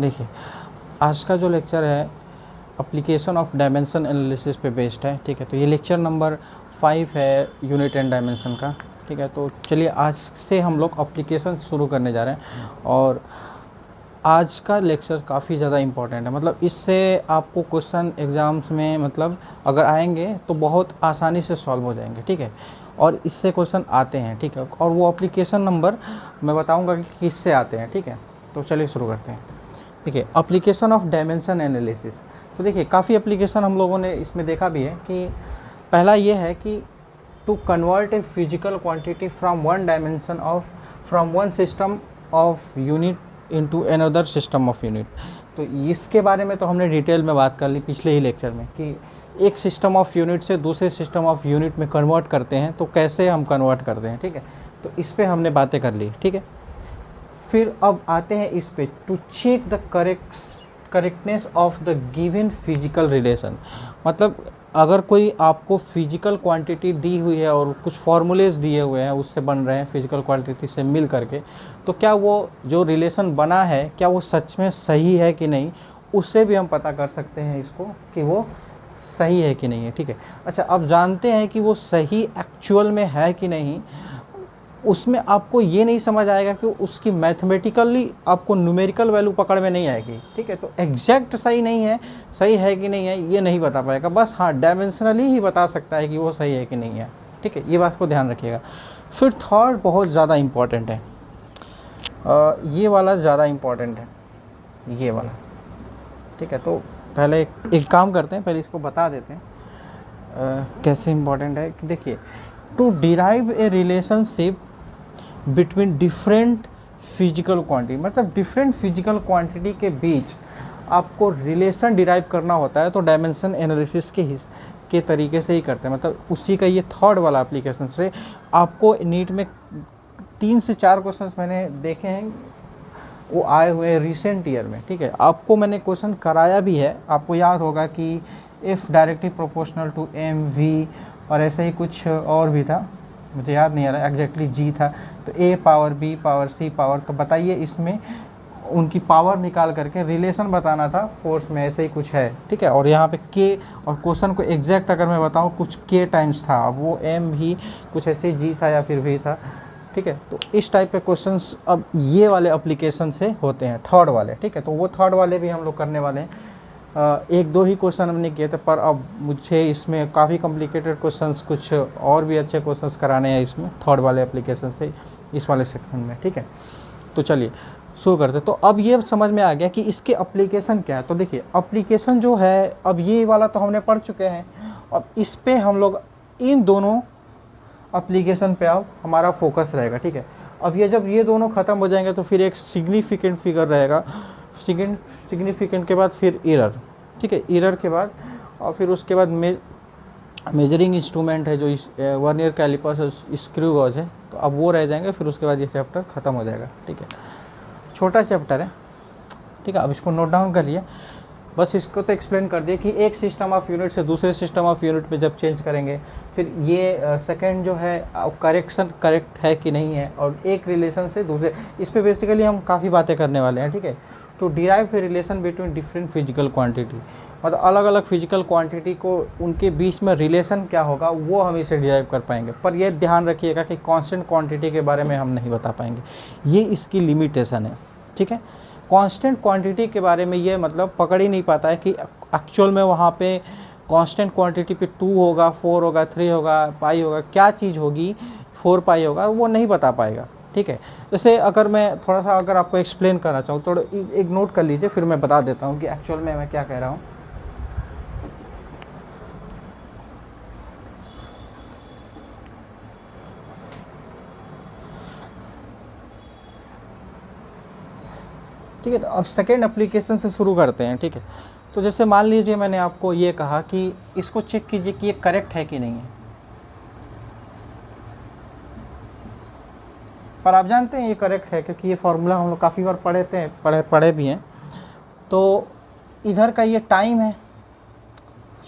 देखिए, आज का जो लेक्चर है एप्लीकेशन ऑफ डायमेंशन एनालिसिस पे बेस्ड है। ठीक है, तो ये लेक्चर नंबर 5 है यूनिट एंड डायमेंशन का। ठीक है, तो चलिए आज से हम लोग एप्लीकेशन शुरू करने जा रहे हैं। और आज का लेक्चर काफ़ी ज़्यादा इम्पोर्टेंट है, मतलब इससे आपको क्वेश्चन एग्ज़ाम्स में मतलब अगर आएंगे तो बहुत आसानी से सॉल्व हो जाएंगे। ठीक है, और इससे क्वेश्चन आते हैं। ठीक है, और वो एप्लीकेशन नंबर मैं बताऊंगा कि किससे आते हैं। ठीक है, तो चलिए शुरू करते हैं। देखिए, एप्लीकेशन ऑफ डायमेंशन एनालिसिस। तो देखिए, काफ़ी एप्लीकेशन हम लोगों ने इसमें देखा भी है कि पहला ये है कि to convert a physical quantity from one dimension of from one system of unit into another system of unit. तो इसके बारे में तो हमने डिटेल में बात कर ली पिछले ही लेक्चर में कि एक सिस्टम ऑफ यूनिट से दूसरे सिस्टम ऑफ यूनिट में कन्वर्ट करते हैं, तो कैसे हम कन्वर्ट करते हैं। ठीक है, तो इस पे हमने बातें कर ली। ठीक है, फिर अब आते हैं इस पे to check the correctness of the given physical relation. मतलब अगर कोई आपको फिजिकल क्वांटिटी दी हुई है और कुछ फॉर्मूलेज दिए हुए हैं उससे बन रहे हैं फिजिकल क्वांटिटी से मिल करके, तो क्या वो जो रिलेशन बना है क्या वो सच में सही है कि नहीं, उससे भी हम पता कर सकते हैं इसको कि वो सही है कि नहीं है। ठीक है, अच्छा, अब जानते हैं कि वो सही एक्चुअल में है कि नहीं। उसमें आपको ये नहीं समझ आएगा कि उसकी मैथमेटिकली आपको न्यूमेरिकल वैल्यू पकड़ में नहीं आएगी। ठीक है, तो एग्जैक्ट सही नहीं है, सही है कि नहीं है ये नहीं बता पाएगा, बस हाँ डायमेंशनली ही बता सकता है कि वो सही है कि नहीं है। ठीक है, ये बात को ध्यान रखिएगा। फिर थर्ड बहुत ज़्यादा इम्पॉर्टेंट है, ये वाला ज़्यादा इम्पॉर्टेंट है, ये वाला। ठीक है, तो पहले एक काम करते हैं, पहले इसको बता देते हैं कैसे इम्पॉर्टेंट है। कि देखिए, to derive a relationship between different physical quantity, मतलब डिफरेंट फिजिकल क्वांटिटी के बीच आपको रिलेशन डिराइव करना होता है, तो डायमेंशन एनालिसिस के तरीके से ही करते हैं। मतलब उसी का ये थर्ड वाला एप्लीकेशन से आपको नीट में 3 से 4 क्वेश्चंस मैंने देखे हैं, वो आए हुए हैं रिसेंट ईयर में। ठीक है, आपको मैंने क्वेश्चन कराया भी है, आपको याद होगा कि if directly proportional to M V और ऐसे ही कुछ और भी था, मुझे याद नहीं आ रहा एग्जैक्टली जी था, तो ए पावर बी पावर सी पावर, तो बताइए इसमें उनकी पावर निकाल करके रिलेशन बताना था फोर्स में, ऐसे ही कुछ है। ठीक है, और यहाँ पे के और क्वेश्चन को एग्जैक्ट अगर मैं बताऊँ कुछ के टाइम्स था, अब वो एम भी कुछ ऐसे जी था या फिर भी था। ठीक है, तो इस टाइप के क्वेश्चंस अब ये वाले एप्लीकेशन से होते हैं, थर्ड वाले। ठीक है, तो वो थर्ड वाले भी हम लोग करने वाले हैं। 1-2 ही क्वेश्चन हमने किए थे, पर अब मुझे इसमें काफ़ी कॉम्प्लिकेटेड क्वेश्चंस, कुछ और भी अच्छे क्वेश्चंस कराने हैं इसमें थर्ड वाले एप्लीकेशन से, इस वाले सेक्शन में। ठीक है, तो चलिए शुरू करते। तो अब ये समझ में आ गया कि इसके एप्लीकेशन क्या है। तो देखिए, एप्लीकेशन जो है, अब ये वाला तो हमने पढ़ चुके हैं, अब इस पे हम लोग इन दोनों एप्लीकेशन पे अब हमारा फोकस रहेगा। ठीक है, अब ये जब ये दोनों ख़त्म हो जाएंगे तो फिर एक सिग्निफिकेंट फिगर रहेगा, सिग्निफिकेंट के बाद फिर एरर। ठीक है, एरर के बाद और फिर उसके बाद मेजरिंग इंस्ट्रूमेंट है जो वर्नियर कैलिपर्स स्क्रू गॉज है, तो अब वो रह जाएंगे। फिर उसके बाद ये चैप्टर ख़त्म हो जाएगा। ठीक है, छोटा चैप्टर है। ठीक है, अब इसको नोट डाउन कर लिए, बस इसको तो एक्सप्लेन कर दिए कि एक सिस्टम ऑफ यूनिट से दूसरे सिस्टम ऑफ यूनिट में जब चेंज करेंगे, फिर ये सेकंड जो है करेक्ट है कि नहीं है, और एक रिलेशन से दूसरे, इस पे बेसिकली हम काफ़ी बातें करने वाले हैं। ठीक है, to derive a relation between different physical quantity, मतलब अलग अलग फिजिकल क्वांटिटी को उनके बीच में रिलेशन क्या होगा वो हम इसे डिराइव कर पाएंगे। पर ये ध्यान रखिएगा कि कांस्टेंट क्वांटिटी के बारे में हम नहीं बता पाएंगे, ये इसकी लिमिटेशन है। ठीक है, कांस्टेंट क्वांटिटी के बारे में ये मतलब पकड़ ही नहीं पाता है कि एक्चुअल में वहाँ पे कांस्टेंट क्वांटिटी पे 2 होगा, 4 होगा, 3 होगा, पाई होगा, क्या चीज़ होगी, 4 पाई होगा, वो नहीं बता पाएगा। ठीक है, जैसे अगर मैं थोड़ा सा अगर आपको एक्सप्लेन करना चाहूँ तो एक नोट कर लीजिए, फिर मैं बता देता हूँ कि एक्चुअल में मैं क्या कह रहा हूँ। ठीक है, तो अब सेकेंड एप्लीकेशन से शुरू करते हैं। ठीक है, तो जैसे मान लीजिए मैंने आपको ये कहा कि इसको चेक कीजिए कि ये करेक्ट है कि नहीं है, पर आप जानते हैं ये करेक्ट है क्योंकि ये फार्मूला हम लोग काफ़ी बार पढ़े भी हैं। तो इधर का ये टाइम है,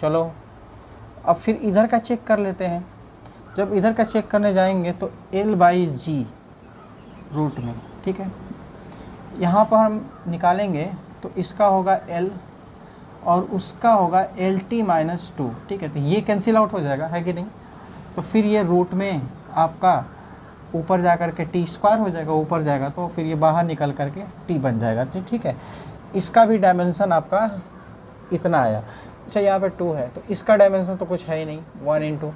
चलो अब फिर इधर का चेक कर लेते हैं। जब इधर का चेक करने जाएंगे तो L/G रूट में। ठीक है, यहाँ पर हम निकालेंगे तो इसका होगा L और उसका होगा LT माइनस 2, ठीक है। तो ये कैंसिल आउट हो जाएगा, है कि नहीं। तो फिर ये रूट में आपका ऊपर जा कर के टी स्क्वायर हो जाएगा, ऊपर जाएगा तो फिर ये बाहर निकल कर के टी बन जाएगा, ठीक है। इसका भी डायमेंशन आपका इतना आया। अच्छा यहाँ पे 2 है तो इसका डायमेंशन तो कुछ है ही नहीं, 1 इंटू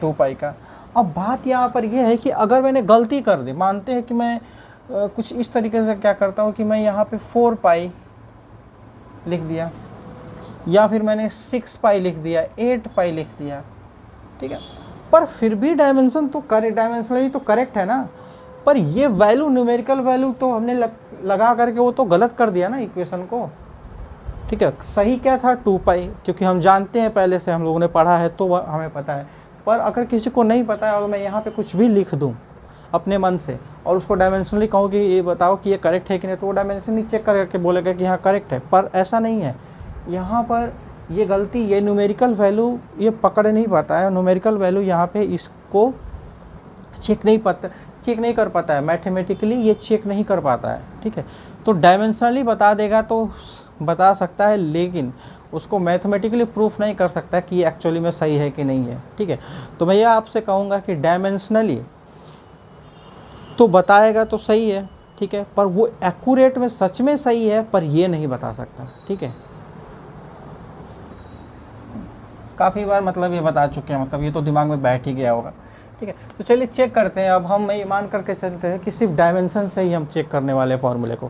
2 पाई का। अब बात यहाँ पर यह है कि अगर मैंने गलती कर दी, मानते हैं कि मैं कुछ इस तरीके से क्या करता हूँ कि मैं यहाँ पे 4 पाई लिख दिया, या फिर मैंने 6 पाई लिख दिया, 8 पाई लिख दिया, ठीक है। पर फिर भी डायमेंशन तो डायमेंशनली तो करेक्ट है ना। पर ये वैल्यू, न्यूमेरिकल वैल्यू तो हमने लगा करके वो तो गलत कर दिया ना इक्वेशन को, ठीक है। सही क्या था 2 पाई, क्योंकि हम जानते हैं पहले से, हम लोगों ने पढ़ा है तो हमें पता है। पर अगर किसी को नहीं पता है और मैं यहाँ पे कुछ भी लिख दूँ अपने मन से और उसको डायमेंशनली कहूँ कि ये बताओ कि ये करेक्ट है कि नहीं, तो वो डायमेंशनली चेक करके बोलेगा कि हाँ करेक्ट है। पर ऐसा नहीं है, यहाँ पर ये गलती, ये न्यूमेरिकल वैल्यू ये पकड़ नहीं पाता है। न्यूमेरिकल वैल्यू यहाँ पे इसको चेक नहीं कर पाता है, मैथमेटिकली ये चेक नहीं कर पाता है, ठीक है। तो डायमेंशनली बता देगा तो बता सकता है, लेकिन उसको मैथमेटिकली प्रूफ नहीं कर सकता कि ये एक्चुअली में सही है कि नहीं है, ठीक है। तो मैं ये आपसे कहूँगा कि डायमेंशनली तो बताएगा तो सही है, ठीक है, पर वो एक्यूरेट में सच में सही है पर ये नहीं बता सकता, ठीक है। काफ़ी बार मतलब ये बता चुके हैं, मतलब ये तो दिमाग में बैठ ही गया होगा, ठीक है। तो चलिए चेक करते हैं। अब हम ये मान करके चलते हैं कि सिर्फ डायमेंशन से ही हम चेक करने वाले हैं फॉर्मूले को।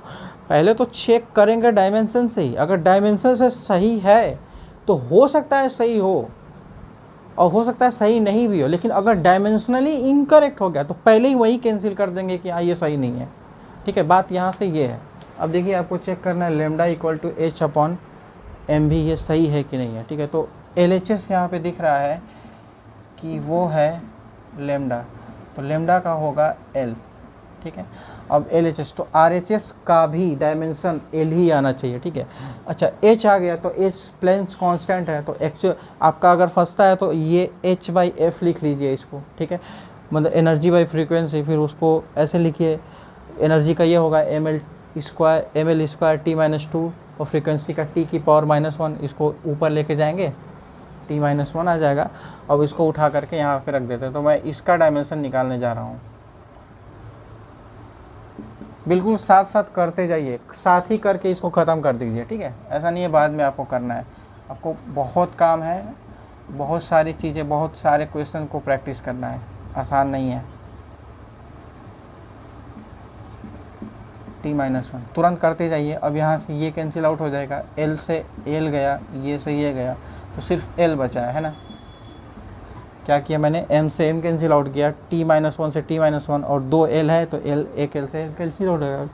पहले तो चेक करेंगे डायमेंशन से ही। अगर डायमेंशन से सही है तो हो सकता है सही हो और हो सकता है सही नहीं भी हो, लेकिन अगर डायमेंशनली इनकरेक्ट हो गया तो पहले ही वही कैंसिल कर देंगे कि हाँ ये सही नहीं है, ठीक है। बात यहाँ से ये है। अब देखिए आपको चेक करना है लेमडा इक्वल टू H/m भी ये सही है कि नहीं है, ठीक है। तो LHS यहाँ पे दिख रहा है कि वो है लेमडा, तो लेमडा का होगा L, ठीक है। अब LHS तो RHS का भी डायमेंशन L ही आना चाहिए, ठीक है। अच्छा H आ गया तो H प्लेन्स कांस्टेंट है, तो एक्चुअल आपका अगर फंसता है तो ये H/F लिख लीजिए इसको, ठीक है। मतलब एनर्जी बाई फ्रीक्वेंसी, फिर उसको ऐसे लिखिए, एनर्जी का ये होगा ml स्क्वायर T-2 और फ्रीक्वेंसी का T की पावर -1, इसको ऊपर लेके जाएंगे T-1 आ जाएगा। अब इसको उठा करके यहाँ पे रख देते हैं। तो मैं इसका डायमेंशन निकालने जा रहा हूँ। बिल्कुल साथ साथ करते जाइए, साथ ही करके इसको ख़त्म कर दीजिए, ठीक है। ऐसा नहीं है बाद में आपको करना है, आपको बहुत काम है, बहुत सारी चीज़ें, बहुत सारे क्वेश्चन को प्रैक्टिस करना है, आसान नहीं है। T-1 तुरंत करते जाइए। अब यहाँ से ये कैंसिल आउट हो जाएगा, L से L गया, ये से ये गया, तो सिर्फ L बचा है ना। क्या किया मैंने, M से M कैंसिल आउट किया, T-1 से T-1 और 2 L है तो L, एक L से कैंसिल आउट होगा,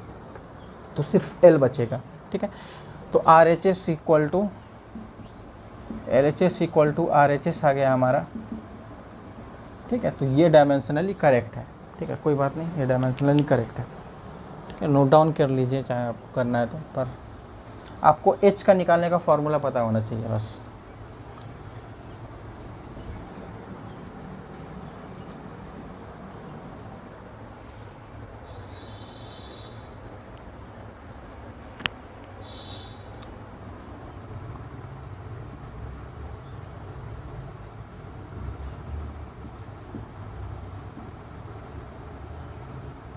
तो सिर्फ L बचेगा, ठीक है। तो RHS equal to LHS equal to RHS आ गया हमारा, ठीक है। तो ये डायमेंशनली करेक्ट है, ठीक है, कोई बात नहीं, ये डायमेंशनली करेक्ट है, ठीक है। नोट डाउन कर लीजिए चाहे आपको करना है तो, पर आपको H का निकालने का फॉर्मूला पता होना चाहिए बस।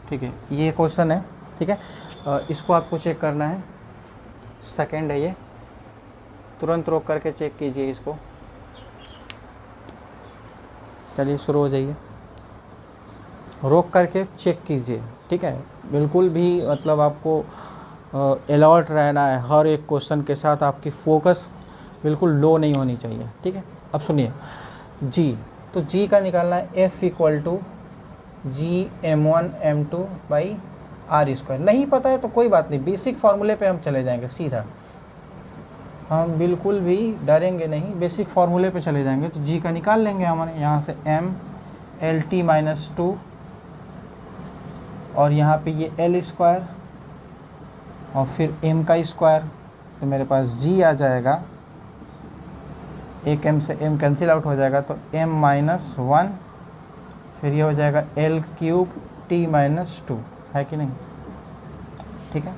ठीक है, ये क्वेश्चन है, ठीक है। इसको आपको चेक करना है, सेकंड है ये, तुरंत रोक करके चेक कीजिए इसको। चलिए शुरू हो जाइए, रोक करके चेक कीजिए, ठीक है। बिल्कुल भी मतलब आपको अलर्ट रहना है, हर एक क्वेश्चन के साथ आपकी फोकस बिल्कुल लो नहीं होनी चाहिए, ठीक है। अब सुनिए G, तो G का निकालना है F इक्वल टू G(m1m2/r²। नहीं पता है तो कोई बात नहीं, बेसिक फार्मूले पे हम चले जाएंगे सीधा, हम बिल्कुल भी डरेंगे नहीं, बेसिक फार्मूले पे चले जाएंगे। तो G का निकाल लेंगे हमारे यहाँ से m LT-2 और यहाँ पे ये L स्क्वायर और फिर m का स्क्वायर, तो मेरे पास G आ जाएगा, एक m से m कैंसिल आउट हो जाएगा तो m-1, फिर ये हो जाएगा L³ T-2, है कि नहीं, ठीक है।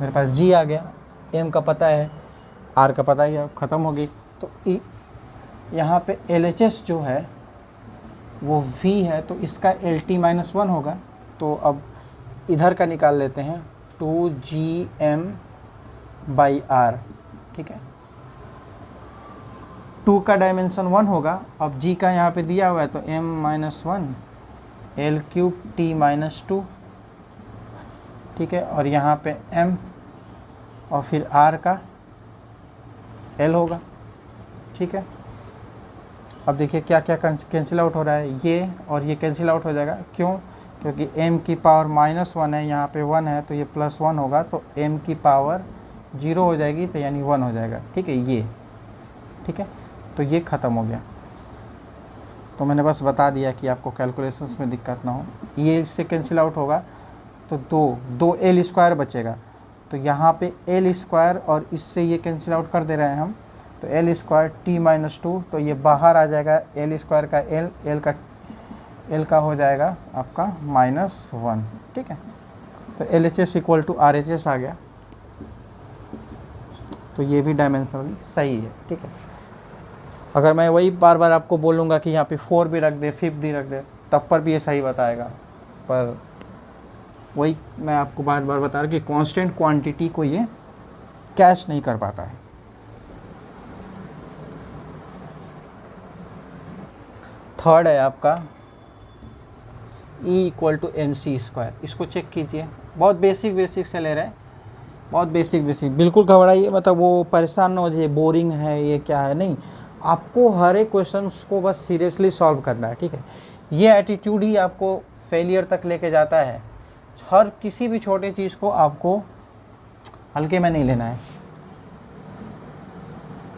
मेरे पास जी आ गया, एम का पता है, आर का पता ही है, ख़त्म हो गई। तो यहाँ पे LHS जो है वो V है, तो इसका LT-1 होगा। तो अब इधर का निकाल लेते हैं, 2GM/R, ठीक है। 2 का डायमेंशन 1 होगा, अब G का यहाँ पे दिया हुआ है तो M-1 L3T-2, ठीक है। और यहाँ पे M और फिर R का L होगा, ठीक है। अब देखिए क्या क्या कैंसिल आउट हो रहा है, ये और ये कैंसिल आउट हो जाएगा। क्यों? क्योंकि m की पावर -1 है, यहाँ पे 1 है तो ये +1 होगा, तो m की पावर 0 हो जाएगी, तो यानी 1 हो जाएगा, ठीक है। ये ठीक है, तो ये ख़त्म हो गया। तो मैंने बस बता दिया कि आपको कैलकुलेशंस में दिक्कत ना हो। ये इससे कैंसिल आउट होगा तो 2 L² बचेगा, तो यहाँ पे L² और इससे ये कैंसिल आउट कर दे रहे हैं हम, तो L² T-2, तो ये बाहर आ जाएगा, L² का L का हो जाएगा आपका -1, ठीक है। तो LHS = RHS आ गया, तो ये भी डायमेंशनली सही है, ठीक है। अगर मैं वही बार बार आपको बोलूँगा कि यहाँ पे 4 भी रख दे, 5 भी रख दे, तब पर भी ये सही बताएगा, पर वही मैं आपको बार बार बता रहा कि कांस्टेंट क्वांटिटी को ये कैच नहीं कर पाता है। थर्ड है आपका E = mc²। इसको चेक कीजिए, बहुत बेसिक से ले रहे हैं, बहुत बेसिक, बिल्कुल घबराइए, मतलब वो परेशान ना हो जाइए, बोरिंग है ये क्या है, नहीं। आपको हर एक क्वेश्चन को बस सीरियसली सॉल्व करना है, ठीक है। ये एटीट्यूड ही आपको फेलियर तक लेके जाता है। हर किसी भी छोटे चीज़ को आपको हल्के में नहीं लेना है।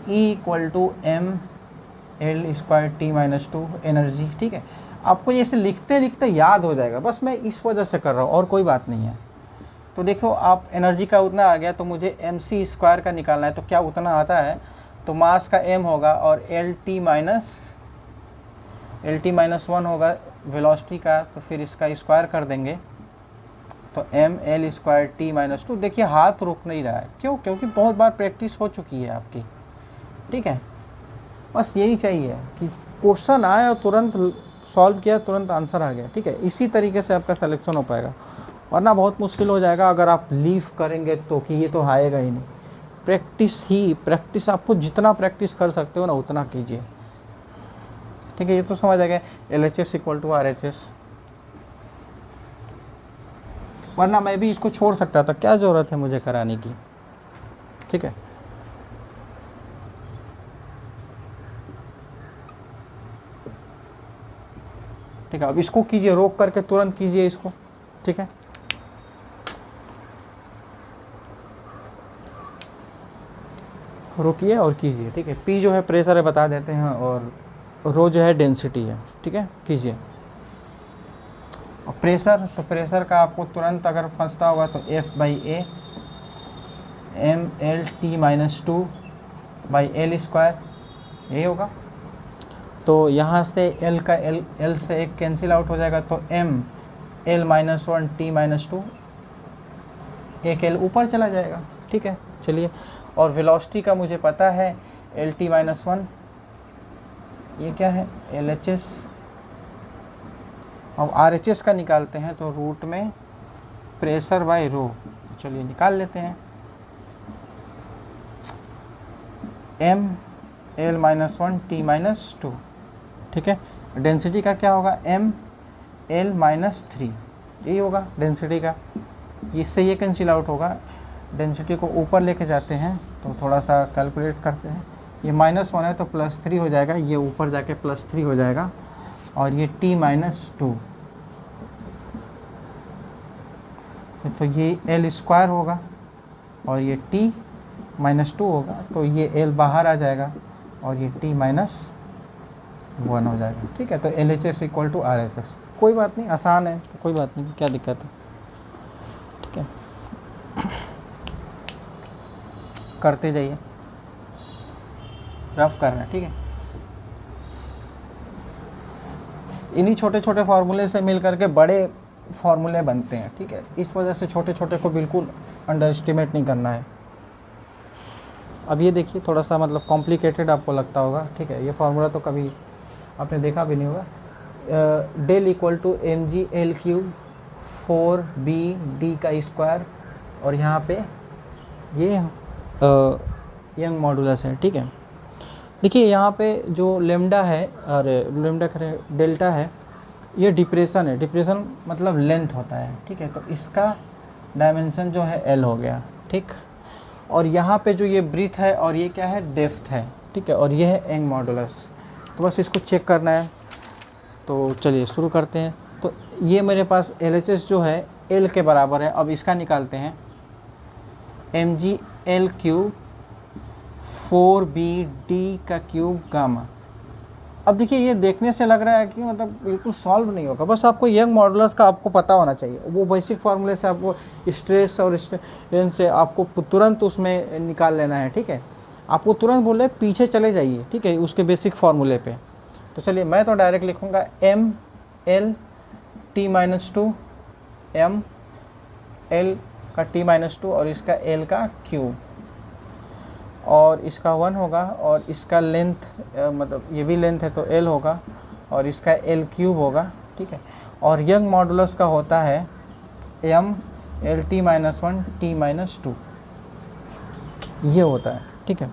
E = mL²T-2 एनर्जी, ठीक है। आपको ये ऐसे लिखते लिखते याद हो जाएगा, बस मैं इस वजह से कर रहा हूँ और कोई बात नहीं है। तो देखो आप एनर्जी का उतना आ गया, तो मुझे mc² का निकालना है, तो क्या उतना आता है, तो मास का m होगा और LT-1 होगा वेलोसिटी का, तो फिर इसका स्क्वायर कर देंगे, तो mL²T-2। देखिए हाथ रुक नहीं रहा है, क्यों? क्योंकि बहुत बार प्रैक्टिस हो चुकी है आपकी, ठीक है। बस यही चाहिए कि क्वेश्चन आए और तुरंत सॉल्व किया, तुरंत आंसर आ गया, ठीक है। इसी तरीके से आपका सिलेक्शन हो पाएगा, वरना बहुत मुश्किल हो जाएगा अगर आप लीव करेंगे तो, कि ये तो आएगा ही नहीं। प्रैक्टिस आपको जितना प्रैक्टिस कर सकते हो ना उतना कीजिए, ठीक है। ये तो समझ आ गया LHS = RHS, वरना मैं भी इसको छोड़ सकता था, क्या ज़रूरत है मुझे कराने की, ठीक है। ठीक है, अब इसको कीजिए, रोक करके तुरंत कीजिए इसको, ठीक है। रोकिए और कीजिए, ठीक है। P जो है प्रेशर है बता देते हैं, और रो जो है डेंसिटी है, ठीक है। कीजिए। और प्रेशर, तो प्रेशर का आपको तुरंत अगर फंसता होगा तो F/A mL/T-2/L², यही होगा। तो यहाँ से L का L से एक कैंसिल आउट हो जाएगा, तो mL-1 T-2, एक L ऊपर चला जाएगा, ठीक है। चलिए, और वेलोसिटी का मुझे पता है LT-1, ये क्या है LHS। अब RHS का निकालते हैं, तो रूट में प्रेशर/रो, चलिए निकाल लेते हैं। mL-1 T-2, ठीक है। डेंसिटी का क्या होगा, mL-3, यही होगा डेंसिटी का। इससे ये कैंसिल आउट होगा, डेंसिटी को ऊपर लेके जाते हैं, तो थोड़ा सा कैलकुलेट करते हैं। ये -1 है तो +3 हो जाएगा, ये ऊपर जाके +3 हो जाएगा, और ये T-2, तो ये L² होगा और ये T-2 होगा, तो ये L बाहर आ जाएगा और ये T-1 हो जाएगा, ठीक है। तो LHS = RHS, कोई बात नहीं, आसान है, कोई बात नहीं, क्या दिक्कत है, ठीक है। करते जाइए, रफ करना, ठीक है। इन्हीं छोटे छोटे फार्मूले से मिल करके बड़े फार्मूले बनते हैं, ठीक है। इस वजह से छोटे छोटे को बिल्कुल अंडर एस्टिमेट नहीं करना है। अब ये देखिए थोड़ा सा मतलब कॉम्प्लिकेटेड आपको लगता होगा, ठीक है, ये फार्मूला तो कभी आपने देखा भी नहीं होगा। Del equal to M G L cube 4b d का स्क्वायर, और यहाँ पे ये यंग मॉडुलस है, ठीक है। देखिए यहाँ पे जो लेमडा है और लेमडा करें डेल्टा है, ये डिप्रेशन है, डिप्रेशन मतलब लेंथ होता है, ठीक है। तो इसका डायमेंशन जो है एल हो गया, ठीक। और यहाँ पे जो ये ब्रीथ है और ये क्या है, डेप्थ है, ठीक है। और ये है यंग मॉडुलस, तो बस इसको चेक करना है। तो चलिए शुरू करते हैं। तो ये मेरे पास LHS जो है L के बराबर है। अब इसका निकालते हैं, mg_L क्यूब 4bd का क्यूब गामा। अब देखिए ये देखने से लग रहा है कि मतलब बिल्कुल सॉल्व नहीं होगा, बस आपको यंग मॉडुलस का आपको पता होना चाहिए। वो बेसिक फार्मूले से आपको स्ट्रेस और स्ट्रेन से आपको तुरंत उसमें निकाल लेना है, ठीक है। आपको तुरंत बोले पीछे चले जाइए, ठीक है, उसके बेसिक फार्मूले पे। तो चलिए मैं तो डायरेक्ट लिखूँगा mL_T-2 mL का T-2 और इसका L का क्यूब, और इसका 1 होगा, और इसका लेंथ मतलब ये भी लेंथ है तो L होगा, और इसका L क्यूब होगा, ठीक है। और यंग मॉडुलस का होता है mL_T-1 T-2, ये होता है, ठीक है।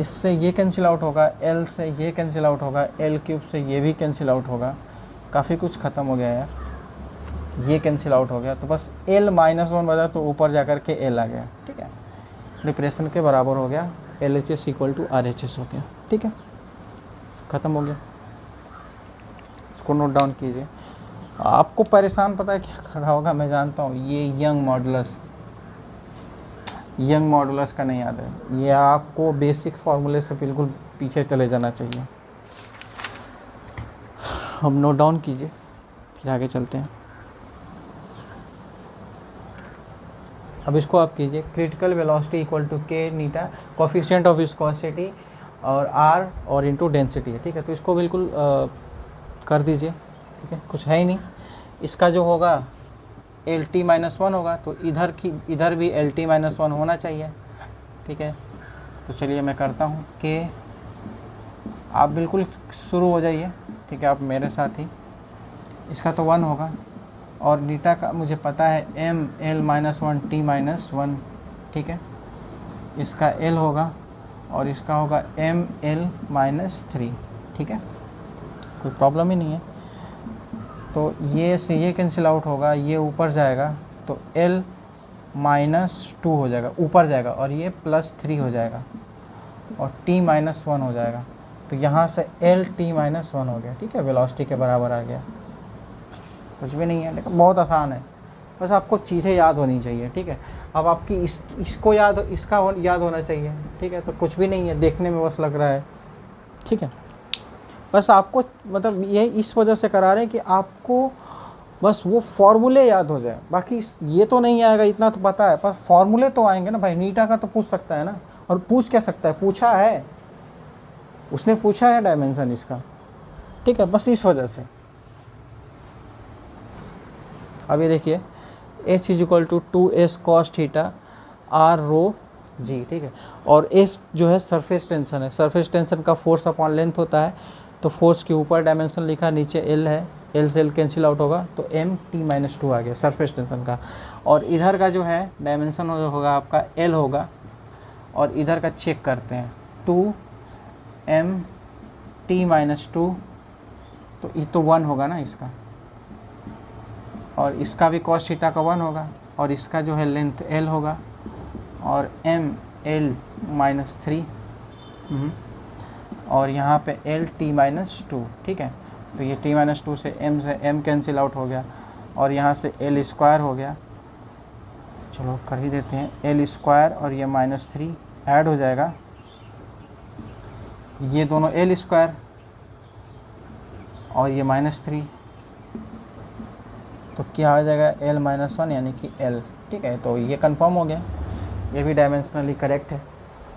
इससे ये कैंसिल आउट होगा, L से ये कैंसिल आउट होगा, L क्यूब से ये भी कैंसिल आउट होगा। काफ़ी कुछ ख़त्म हो गया यार, ये कैंसिल आउट हो गया, तो बस L-1 बचा तो ऊपर जा कर के L आ गया, ठीक है। डिप्रेशन के बराबर हो गया, LHS इक्वल टू RHS हो गया, ठीक है, ख़त्म हो गया। इसको नोट डाउन कीजिए। आपको परेशान पता है क्या कर रहा होगा, मैं जानता हूँ, ये यंग मॉडुलस का नहीं याद है। ये आपको बेसिक फार्मूले से बिल्कुल पीछे चले जाना चाहिए। हम नोट डाउन कीजिए, फिर आगे चलते हैं। अब इसको आप कीजिए, क्रिटिकल वेलोसिटी इक्वल टू के नीटा, कोफिशिएंट ऑफ विस्कोसिटी और आर और इनटू डेंसिटी है, ठीक है। तो इसको बिल्कुल कर दीजिए, ठीक है, कुछ है ही नहीं। इसका जो होगा LT-1 होगा, तो इधर भी LT-1 होना चाहिए, ठीक है। तो चलिए मैं करता हूँ कि आप बिल्कुल शुरू हो जाइए, ठीक है, आप मेरे साथ ही। इसका तो 1 होगा, और नीटा का मुझे पता है mL-1 T-1, ठीक है। इसका L होगा, और इसका होगा mL-3, ठीक है, कोई प्रॉब्लम ही नहीं है। तो ये से ये कैंसिल आउट होगा, ये ऊपर जाएगा तो L-2 हो जाएगा, ऊपर जाएगा, और ये +3 हो जाएगा, और T-1 हो जाएगा। तो यहाँ से LT-1 हो गया, ठीक है, वेलोसिटी के बराबर आ गया। कुछ भी नहीं है, लेकिन बहुत आसान है, बस आपको चीज़ें याद होनी चाहिए, ठीक है। अब आपकी इसको इसका याद होना चाहिए, ठीक है। तो कुछ भी नहीं है, देखने में बस लग रहा है, ठीक है। बस आपको मतलब ये इस वजह से करा रहे हैं कि आपको बस वो फार्मूले याद हो जाए, बाकी ये तो नहीं आएगा, इतना तो पता है, पर फार्मूले तो आएंगे ना भाई। नीटा का तो पूछ सकता है ना, और पूछ क्या सकता है, पूछा है, उसने पूछा है डायमेंशन इसका, ठीक है, बस इस वजह से। अब ये देखिए H = 2s cos theta r रो g, ठीक है। और S जो है सरफेस टेंशन है, सरफेस टेंशन का फोर्स अपॉन लेंथ होता है। तो फोर्स के ऊपर डायमेंशन लिखा, नीचे L है, L से L कैंसिल आउट होगा, तो MT-2 आ गया सरफेस टेंशन का। और इधर का जो है डायमेंशन होगा आपका L होगा, और इधर का चेक करते हैं 2MT-2, तो ये तो 1 होगा ना इसका, और इसका भी cos थीटा का 1 होगा, और इसका जो है लेंथ L होगा, और ML-3, और यहाँ पे LT-2, ठीक है। तो ये T-2 से M कैंसिल आउट हो गया, और यहाँ से L² हो गया। चलो कर ही देते हैं, L² और ये -3 ऐड हो जाएगा, ये दोनों L² और ये -3, तो क्या हो जाएगा L-1 यानी कि L, ठीक है। तो ये कंफर्म हो गया, ये भी डायमेंशनली करेक्ट है,